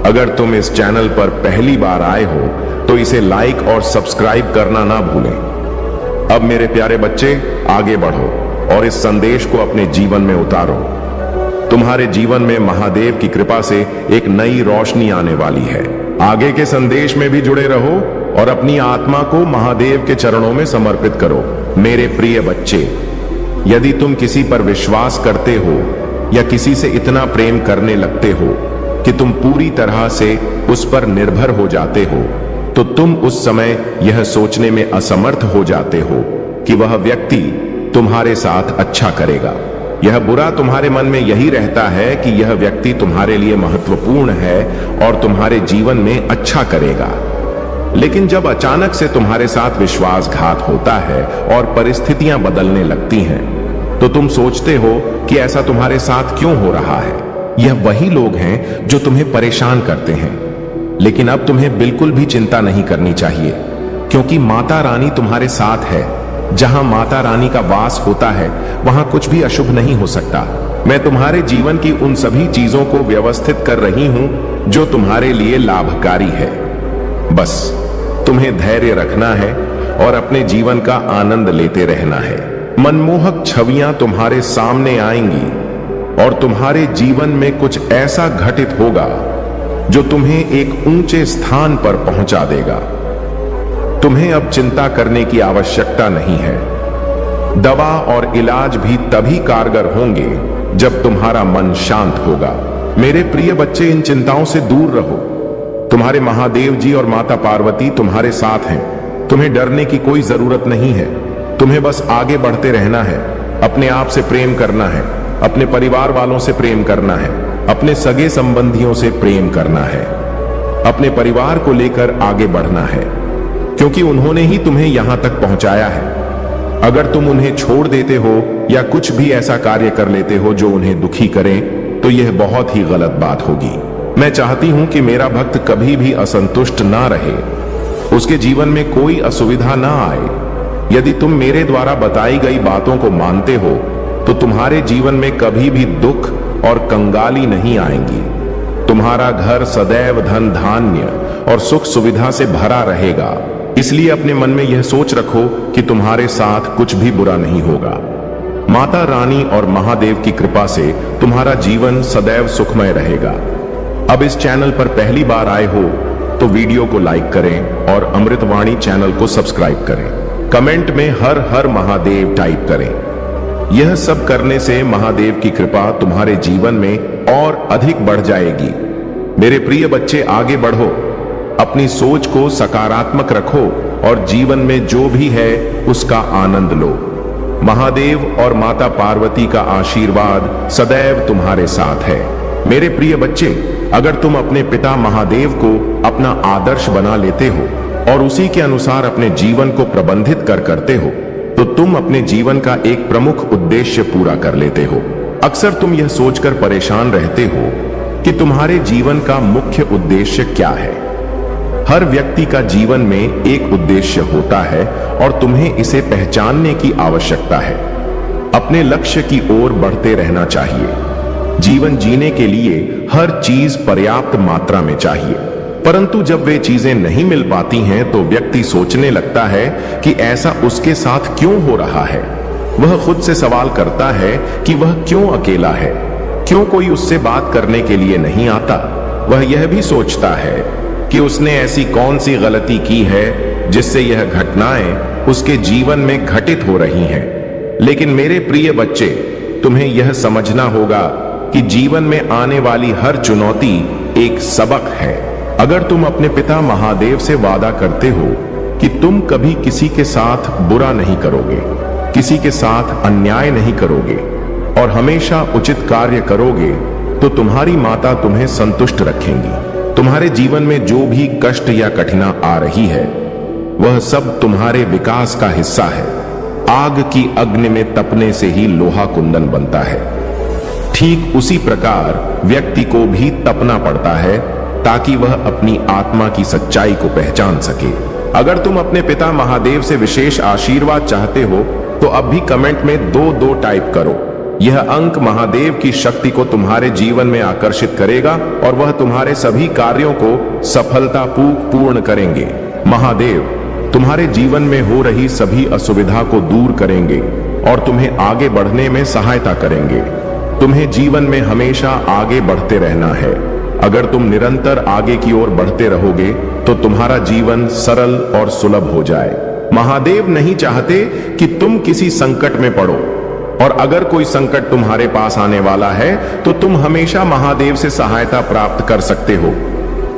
अगर तुम इस चैनल पर पहली बार आए हो तो इसे लाइक और सब्सक्राइब करना ना भूलें। अब मेरे प्यारे बच्चे, आगे बढ़ो और इस संदेश को अपने जीवन में उतारो। तुम्हारे जीवन में महादेव की कृपा से एक नई रोशनी आने वाली है। आगे के संदेश में भी जुड़े रहो और अपनी आत्मा को महादेव के चरणों में समर्पित करो। मेरे प्रिय बच्चे, यदि तुम किसी पर विश्वास करते हो या किसी से इतना प्रेम करने लगते हो कि तुम पूरी तरह से उस पर निर्भर हो जाते हो, तो तुम उस समय यह सोचने में असमर्थ हो जाते हो कि वह व्यक्ति तुम्हारे साथ अच्छा करेगा। यह बुरा तुम्हारे मन में यही रहता है कि यह व्यक्ति तुम्हारे लिए महत्वपूर्ण है और तुम्हारे जीवन में अच्छा करेगा। लेकिन जब अचानक से तुम्हारे साथ विश्वासघात होता है और परिस्थितियां बदलने लगती हैं, तो तुम सोचते हो कि ऐसा तुम्हारे साथ क्यों हो रहा है। यह वही लोग हैं जो तुम्हें परेशान करते हैं। लेकिन अब तुम्हें बिल्कुल भी चिंता नहीं करनी चाहिए, क्योंकि माता रानी तुम्हारे साथ है। जहां माता रानी का वास होता है वहां कुछ भी अशुभ नहीं हो सकता। मैं तुम्हारे जीवन की उन सभी चीजों को व्यवस्थित कर रही हूं जो तुम्हारे लिए लाभकारी है। बस तुम्हें धैर्य रखना है और अपने जीवन का आनंद लेते रहना है। मनमोहक छवियां तुम्हारे सामने आएंगी और तुम्हारे जीवन में कुछ ऐसा घटित होगा जो तुम्हें एक ऊंचे स्थान पर पहुंचा देगा। तुम्हें अब चिंता करने की आवश्यकता नहीं है। दवा और इलाज भी तभी कारगर होंगे जब तुम्हारा मन शांत होगा। मेरे प्रिय बच्चे, इन चिंताओं से दूर रहो। तुम्हारे महादेव जी और माता पार्वती तुम्हारे साथ हैं। तुम्हें डरने की कोई जरूरत नहीं है। तुम्हें बस आगे बढ़ते रहना है, अपने आप से प्रेम करना है, अपने परिवार वालों से प्रेम करना है, अपने सगे संबंधियों से प्रेम करना है, अपने परिवार को लेकर आगे बढ़ना है, क्योंकि उन्होंने ही तुम्हें यहां तक पहुंचाया है। अगर तुम उन्हें छोड़ देते हो या कुछ भी ऐसा कार्य कर लेते हो जो उन्हें दुखी करे, तो यह बहुत ही गलत बात होगी। मैं चाहती हूं कि मेरा भक्त कभी भी असंतुष्ट ना रहे, उसके जीवन में कोई असुविधा ना आए। यदि तुम मेरे द्वारा बताई गई बातों को मानते हो तो तुम्हारे जीवन में कभी भी दुख और कंगाली नहीं आएंगी। तुम्हारा घर सदैव धन धान्य और सुख सुविधा से भरा रहेगा। इसलिए अपने मन में यह सोच रखो कि तुम्हारे साथ कुछ भी बुरा नहीं होगा। माता रानी और महादेव की कृपा से तुम्हारा जीवन सदैव सुखमय रहेगा। अब इस चैनल पर पहली बार आए हो तो वीडियो को लाइक करें और अमृतवाणी चैनल को सब्सक्राइब करें। कमेंट में हर हर महादेव टाइप करें। यह सब करने से महादेव की कृपा तुम्हारे जीवन में और अधिक बढ़ जाएगी। मेरे प्रिय बच्चे, आगे बढ़ो, अपनी सोच को सकारात्मक रखो और जीवन में जो भी है उसका आनंद लो। महादेव और माता पार्वती का आशीर्वाद सदैव तुम्हारे साथ है। मेरे प्रिय बच्चे, अगर तुम अपने पिता महादेव को अपना आदर्श बना लेते हो और उसी के अनुसार अपने जीवन को प्रबंधित करते हो, तो तुम अपने जीवन का एक प्रमुख उद्देश्य पूरा कर लेते हो। अक्सर तुम यह सोचकर परेशान रहते हो कि तुम्हारे जीवन का मुख्य उद्देश्य क्या है। हर व्यक्ति का जीवन में एक उद्देश्य होता है और तुम्हें इसे पहचानने की आवश्यकता है। अपने लक्ष्य की ओर बढ़ते रहना चाहिए। जीवन जीने के लिए हर चीज पर्याप्त मात्रा में चाहिए, परंतु जब वे चीजें नहीं मिल पाती हैं तो व्यक्ति सोचने लगता है कि ऐसा उसके साथ क्यों हो रहा है। वह खुद से सवाल करता है कि वह क्यों अकेला है, क्यों कोई उससे बात करने के लिए नहीं आता। वह यह भी सोचता है कि उसने ऐसी कौन सी गलती की है जिससे यह घटनाएं उसके जीवन में घटित हो रही हैं। लेकिन मेरे प्रिय बच्चे, तुम्हें यह समझना होगा कि जीवन में आने वाली हर चुनौती एक सबक है। अगर तुम अपने पिता महादेव से वादा करते हो कि तुम कभी किसी के साथ बुरा नहीं करोगे, किसी के साथ अन्याय नहीं करोगे और हमेशा उचित कार्य करोगे, तो तुम्हारी माता तुम्हें संतुष्ट रखेंगी। तुम्हारे जीवन में जो भी कष्ट या कठिनाई आ रही है, वह सब तुम्हारे विकास का हिस्सा है। आग की अग्नि में तपने से ही लोहा कुंदन बनता है। ठीक उसी प्रकार व्यक्ति को भी तपना पड़ता है ताकि वह अपनी आत्मा की सच्चाई को पहचान सके। अगर तुम अपने पिता महादेव से विशेष आशीर्वाद चाहते हो तो अब भी कमेंट में 2-2 टाइप करो। यह अंक महादेव की शक्ति को तुम्हारे जीवन में आकर्षित करेगा और वह तुम्हारे सभी कार्यों को सफलतापूर्वक पूर्ण करेंगे। महादेव तुम्हारे जीवन में हो रही सभी असुविधा को दूर करेंगे और तुम्हें आगे बढ़ने में सहायता करेंगे। तुम्हें जीवन में हमेशा आगे बढ़ते रहना है। अगर तुम निरंतर आगे की ओर बढ़ते रहोगे तो तुम्हारा जीवन सरल और सुलभ हो जाए। महादेव नहीं चाहते कि तुम किसी संकट में पड़ो, और अगर कोई संकट तुम्हारे पास आने वाला है तो तुम हमेशा महादेव से सहायता प्राप्त कर सकते हो।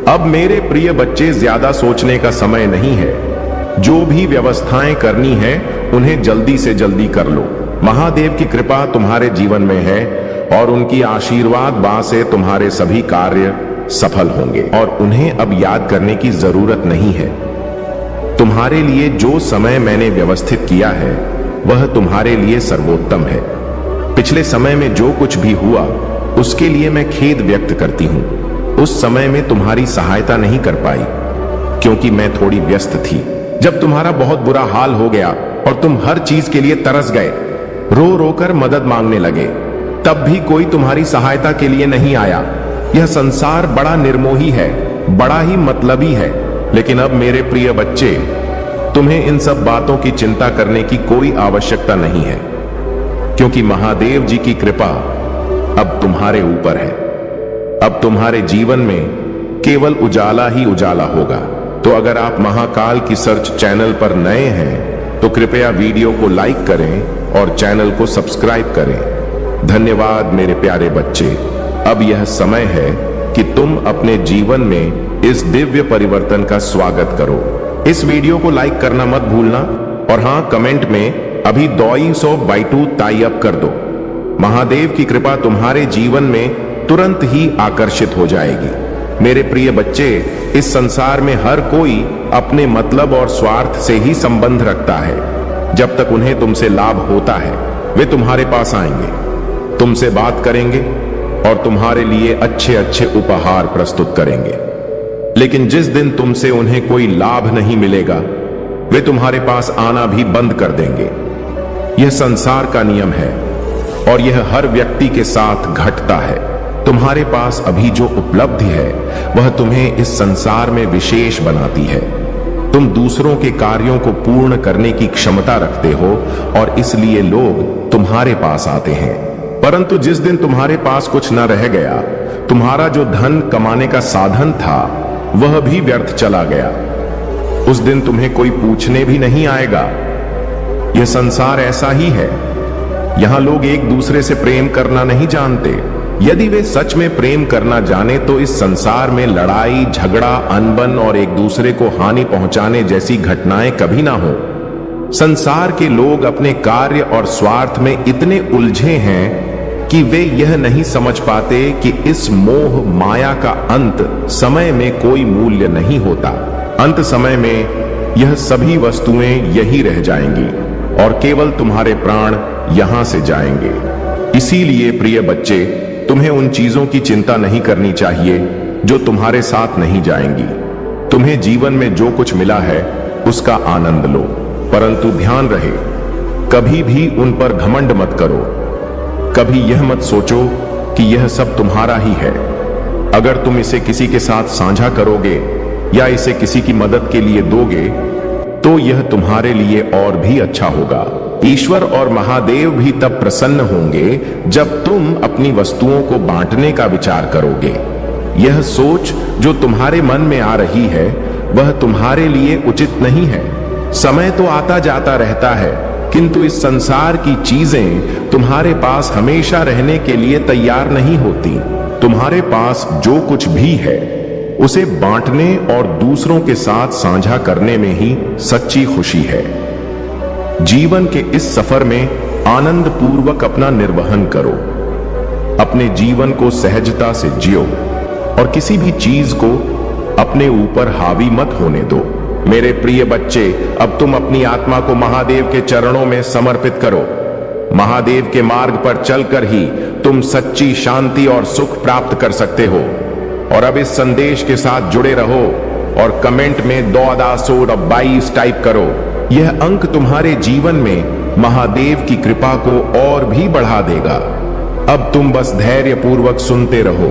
अब मेरे प्रिय बच्चे, ज्यादा सोचने का समय नहीं है। जो भी व्यवस्थाएं करनी है उन्हें जल्दी से जल्दी कर लो। महादेव की कृपा तुम्हारे जीवन में है और उनकी आशीर्वाद बा से तुम्हारे सभी कार्य सफल होंगे और उन्हें अब याद करने की जरूरत नहीं है। तुम्हारे लिए जो समय मैंने व्यवस्थित किया है वह तुम्हारे लिए सर्वोत्तम है। पिछले समय में जो कुछ भी हुआ उसके लिए मैं खेद व्यक्त करती हूं। उस समय में तुम्हारी सहायता नहीं कर पाई क्योंकि मैं थोड़ी व्यस्त थी। जब तुम्हारा बहुत बुरा हाल हो गया और तुम हर चीज के लिए तरस गए, रो रो कर मदद मांगने लगे, तब भी कोई तुम्हारी सहायता के लिए नहीं आया। यह संसार बड़ा निर्मोही है, बड़ा ही मतलबी है। लेकिन अब मेरे प्रिय बच्चे, तुम्हें इन सब बातों की चिंता करने की कोई आवश्यकता नहीं है, क्योंकि महादेव जी की कृपा अब तुम्हारे ऊपर है। अब तुम्हारे जीवन में केवल उजाला ही उजाला होगा। तो अगर आप महाकाल की सर्च चैनल पर नए हैं तो कृपया वीडियो को लाइक करें और चैनल को सब्सक्राइब करें। धन्यवाद मेरे प्यारे बच्चे। अब यह समय है कि तुम अपने जीवन में इस दिव्य परिवर्तन का स्वागत करो। इस वीडियो को लाइक करना मत भूलना और हाँ, कमेंट में अभी 200 टाई अप कर दो। महादेव की कृपा तुम्हारे जीवन में तुरंत ही आकर्षित हो जाएगी। मेरे प्रिय बच्चे, इस संसार में हर कोई अपने मतलब और स्वार्थ से ही संबंध रखता है। जब तक उन्हें तुमसे लाभ होता है वे तुम्हारे पास आएंगे, तुमसे बात करेंगे और तुम्हारे लिए अच्छे अच्छे उपहार प्रस्तुत करेंगे। लेकिन जिस दिन तुमसे उन्हें कोई लाभ नहीं मिलेगा, वे तुम्हारे पास आना भी बंद कर देंगे। यह संसार का नियम है और यह हर व्यक्ति के साथ घटता है। तुम्हारे पास अभी जो उपलब्धि है वह तुम्हें इस संसार में विशेष बनाती है। तुम दूसरों के कार्यों को पूर्ण करने की क्षमता रखते हो और इसलिए लोग तुम्हारे पास आते हैं। परंतु जिस दिन तुम्हारे पास कुछ न रह गया, तुम्हारा जो धन कमाने का साधन था वह भी व्यर्थ चला गया, उस दिन तुम्हें कोई पूछने भी नहीं आएगा। यह संसार ऐसा ही है। यहां लोग एक दूसरे से प्रेम करना नहीं जानते। यदि वे सच में प्रेम करना जाने तो इस संसार में लड़ाई, झगड़ा, अनबन और एक दूसरे को हानि पहुंचाने जैसी घटनाएं कभी ना हो। संसार के लोग अपने कार्य और स्वार्थ में इतने उलझे हैं कि वे यह नहीं समझ पाते कि इस मोह माया का अंत समय में कोई मूल्य नहीं होता। अंत समय में यह सभी वस्तुएं यही रह जाएंगी और केवल तुम्हारे प्राण यहां से जाएंगे। इसीलिए प्रिय बच्चे, तुम्हें उन चीजों की चिंता नहीं करनी चाहिए जो तुम्हारे साथ नहीं जाएंगी। तुम्हें जीवन में जो कुछ मिला है उसका आनंद लो, परंतु ध्यान रहे कभी भी उन पर घमंड मत करो। कभी यह मत सोचो कि यह सब तुम्हारा ही है। अगर तुम इसे किसी के साथ साझा करोगे या इसे किसी की मदद के लिए दोगे तो यह तुम्हारे लिए और भी अच्छा होगा। ईश्वर और महादेव भी तब प्रसन्न होंगे जब तुम अपनी वस्तुओं को बांटने का विचार करोगे। यह सोच जो तुम्हारे मन में आ रही है वह तुम्हारे लिए उचित नहीं है। समय तो आता जाता रहता है, किंतु इस संसार की चीजें तुम्हारे पास हमेशा रहने के लिए तैयार नहीं होती। तुम्हारे पास जो कुछ भी है उसे बांटने और दूसरों के साथ साझा करने में ही सच्ची खुशी है। जीवन के इस सफर में आनंद पूर्वक अपना निर्वहन करो, अपने जीवन को सहजता से जियो और किसी भी चीज को अपने ऊपर हावी मत होने दो। मेरे प्रिय बच्चे, अब तुम अपनी आत्मा को महादेव के चरणों में समर्पित करो। महादेव के मार्ग पर चलकर ही तुम सच्ची शांति और सुख प्राप्त कर सकते हो। और अब इस संदेश के साथ जुड़े रहो और कमेंट में 2022 टाइप करो। यह अंक तुम्हारे जीवन में महादेव की कृपा को और भी बढ़ा देगा। अब तुम बस धैर्य पूर्वक सुनते रहो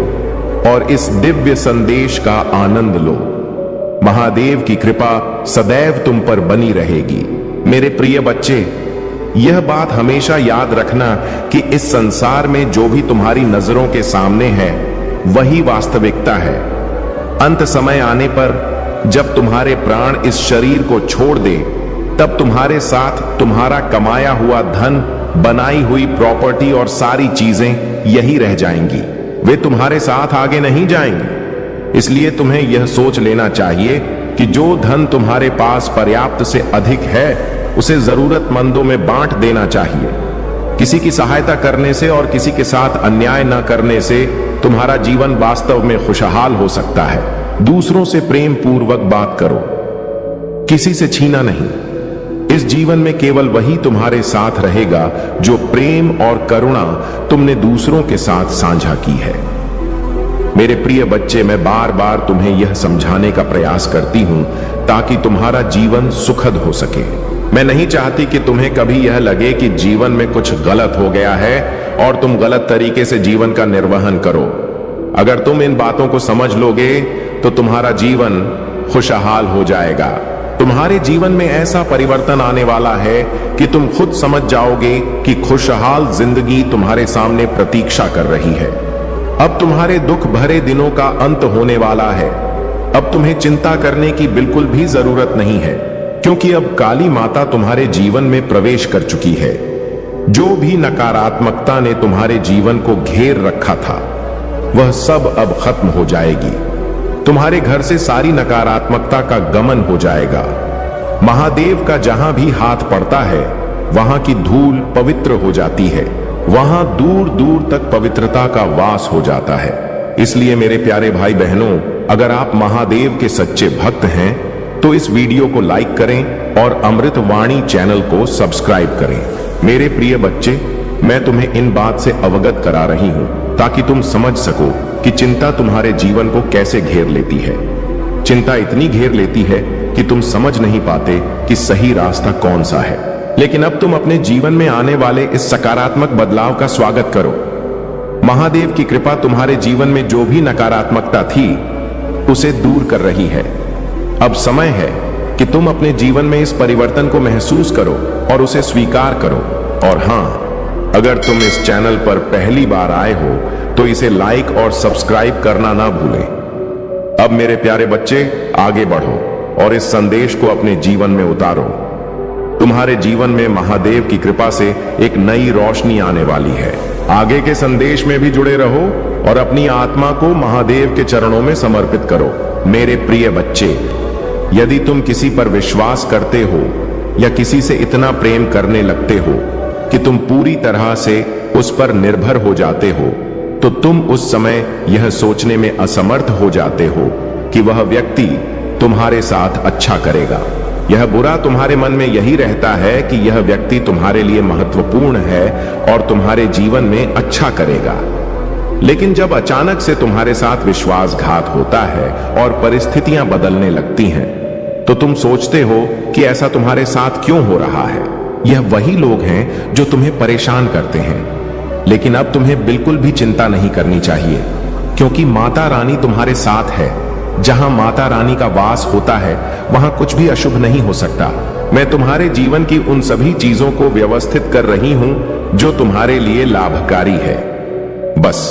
और इस दिव्य संदेश का आनंद लो। महादेव की कृपा सदैव तुम पर बनी रहेगी। मेरे प्रिय बच्चे, यह बात हमेशा याद रखना कि इस संसार में जो भी तुम्हारी नजरों के सामने है वही वास्तविकता है। अंत समय आने पर जब तुम्हारे प्राण इस शरीर को छोड़ दे, तब तुम्हारे साथ तुम्हारा कमाया हुआ धन, बनाई हुई प्रॉपर्टी और सारी चीजें यही रह जाएंगी। वे तुम्हारे साथ आगे नहीं जाएंगी। इसलिए तुम्हें यह सोच लेना चाहिए कि जो धन तुम्हारे पास पर्याप्त से अधिक है उसे जरूरतमंदों में बांट देना चाहिए। किसी की सहायता करने से और किसी के साथ अन्याय न करने से तुम्हारा जीवन वास्तव में खुशहाल हो सकता है। दूसरों से प्रेम पूर्वक बात करो, किसी से छीना नहीं। इस जीवन में केवल वही तुम्हारे साथ रहेगा जो प्रेम और करुणा तुमने दूसरों के साथ साझा की है। मेरे प्रिय बच्चे, मैं बार बार तुम्हें यह समझाने का प्रयास करती हूं ताकि तुम्हारा जीवन सुखद हो सके। मैं नहीं चाहती कि तुम्हें कभी यह लगे कि जीवन में कुछ गलत हो गया है और तुम गलत तरीके से जीवन का निर्वहन करो। अगर तुम इन बातों को समझ लोगे तो तुम्हारा जीवन खुशहाल हो जाएगा। तुम्हारे जीवन में ऐसा परिवर्तन आने वाला है कि तुम खुद समझ जाओगे कि खुशहाल जिंदगी तुम्हारे सामने प्रतीक्षा कर रही है। अब तुम्हारे दुख भरे दिनों का अंत होने वाला है। अब तुम्हें चिंता करने की बिल्कुल भी जरूरत नहीं है, क्योंकि अब काली माता तुम्हारे जीवन में प्रवेश कर चुकी है। जो भी नकारात्मकता ने तुम्हारे जीवन को घेर रखा था वह सब अब खत्म हो जाएगी। तुम्हारे घर से सारी नकारात्मकता का गमन हो जाएगा। महादेव का जहां भी हाथ पड़ता है वहां की धूल पवित्र हो जाती है। वहां दूर दूर तक पवित्रता का वास हो जाता है। इसलिए मेरे प्यारे भाई बहनों, अगर आप महादेव के सच्चे भक्त हैं तो इस वीडियो को लाइक करें और अमृत वाणी चैनल को सब्सक्राइब करें। मेरे प्रिय बच्चे, मैं तुम्हें इन बात से अवगत करा रही हूं ताकि तुम समझ सको कि चिंता तुम्हारे जीवन को कैसे घेर लेती है। चिंता इतनी घेर लेती है कि तुम समझ नहीं पाते कि सही रास्ता कौन सा है। लेकिन अब तुम अपने जीवन में आने वाले इस सकारात्मक बदलाव का स्वागत करो। महादेव की कृपा तुम्हारे जीवन में जो भी नकारात्मकता थी उसे दूर कर रही है। अब समय है कि तुम अपने जीवन में इस परिवर्तन को महसूस करो और उसे स्वीकार करो। और हां, अगर तुम इस चैनल पर पहली बार आए हो तो इसे लाइक और सब्सक्राइब करना ना भूलें। अब मेरे प्यारे बच्चे, आगे बढ़ो और इस संदेश को अपने जीवन में उतारो। तुम्हारे जीवन में महादेव की कृपा से एक नई रोशनी आने वाली है। आगे के संदेश में भी जुड़े रहो और अपनी आत्मा को महादेव के चरणों में समर्पित करो। मेरे प्रिय बच्चे, यदि तुम किसी पर विश्वास करते हो या किसी से इतना प्रेम करने लगते हो कि तुम पूरी तरह से उस पर निर्भर हो जाते हो, तो तुम उस समय यह सोचने में असमर्थ हो जाते हो कि वह व्यक्ति तुम्हारे साथ अच्छा करेगा। यह बुरा तुम्हारे मन में यही रहता है कि यह व्यक्ति तुम्हारे लिए महत्वपूर्ण है और तुम्हारे जीवन में अच्छा करेगा। लेकिन जब अचानक से तुम्हारे साथ विश्वासघात होता है और परिस्थितियां बदलने लगती हैं, तो तुम सोचते हो कि ऐसा तुम्हारे साथ क्यों हो रहा है। यह वही लोग हैं जो तुम्हें परेशान करते हैं। लेकिन अब तुम्हें बिल्कुल भी चिंता नहीं करनी चाहिए, क्योंकि माता रानी तुम्हारे साथ है। जहां माता रानी का वास होता है वहां कुछ भी अशुभ नहीं हो सकता। मैं तुम्हारे जीवन की उन सभी चीजों को व्यवस्थित कर रही हूं जो तुम्हारे लिए लाभकारी है। बस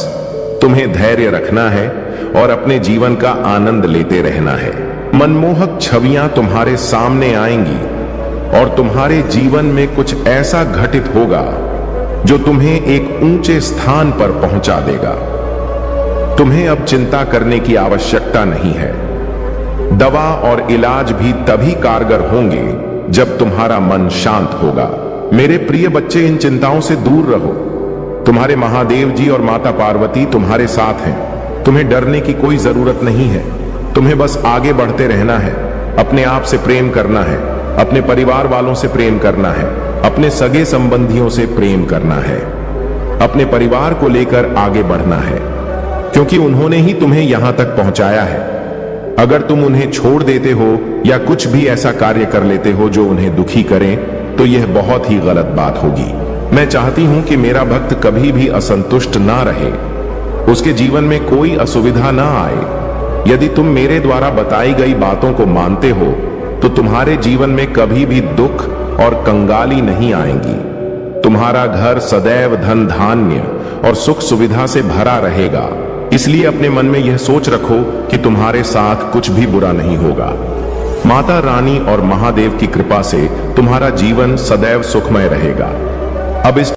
तुम्हें धैर्य रखना है और अपने जीवन का आनंद लेते रहना है। मनमोहक छवियां तुम्हारे सामने आएंगी और तुम्हारे जीवन में कुछ ऐसा घटित होगा जो तुम्हें एक ऊंचे स्थान पर पहुंचा देगा। तुम्हें अब चिंता करने की आवश्यकता नहीं है। दवा और इलाज भी तभी कारगर होंगे जब तुम्हारा मन शांत होगा। मेरे प्रिय बच्चे, इन चिंताओं से दूर रहो। तुम्हारे महादेव जी और माता पार्वती तुम्हारे साथ हैं। तुम्हें डरने की कोई जरूरत नहीं है। तुम्हें बस आगे बढ़ते रहना है, अपने आप से प्रेम करना है, अपने परिवार वालों से प्रेम करना है, अपने सगे संबंधियों से प्रेम करना है, अपने परिवार को लेकर आगे बढ़ना है, क्योंकि उन्होंने ही तुम्हें यहां तक पहुंचाया है। अगर तुम उन्हें छोड़ देते हो या कुछ भी ऐसा कार्य कर लेते हो जो उन्हें दुखी करें, तो यह बहुत ही गलत बात होगी। मैं चाहती हूं कि मेरा भक्त कभी भी असंतुष्ट ना रहे, उसके जीवन में कोई असुविधा ना आए। यदि तुम मेरे द्वारा बताई गई बातों को मानते हो तो तुम्हारे जीवन में कभी भी दुख और कंगाली नहीं आएंगी। तुम्हारा घर सदैव धन धान्य और सुख सुविधा से भरा रहेगा। इसलिए अपने मन में यह सोच रखो कि तुम्हारे साथ कुछ भी बुरा नहीं होगा। माता रानी और महादेव की कृपा से तुम्हारा जीवन सदैव सुखमय रहेगा। अब इस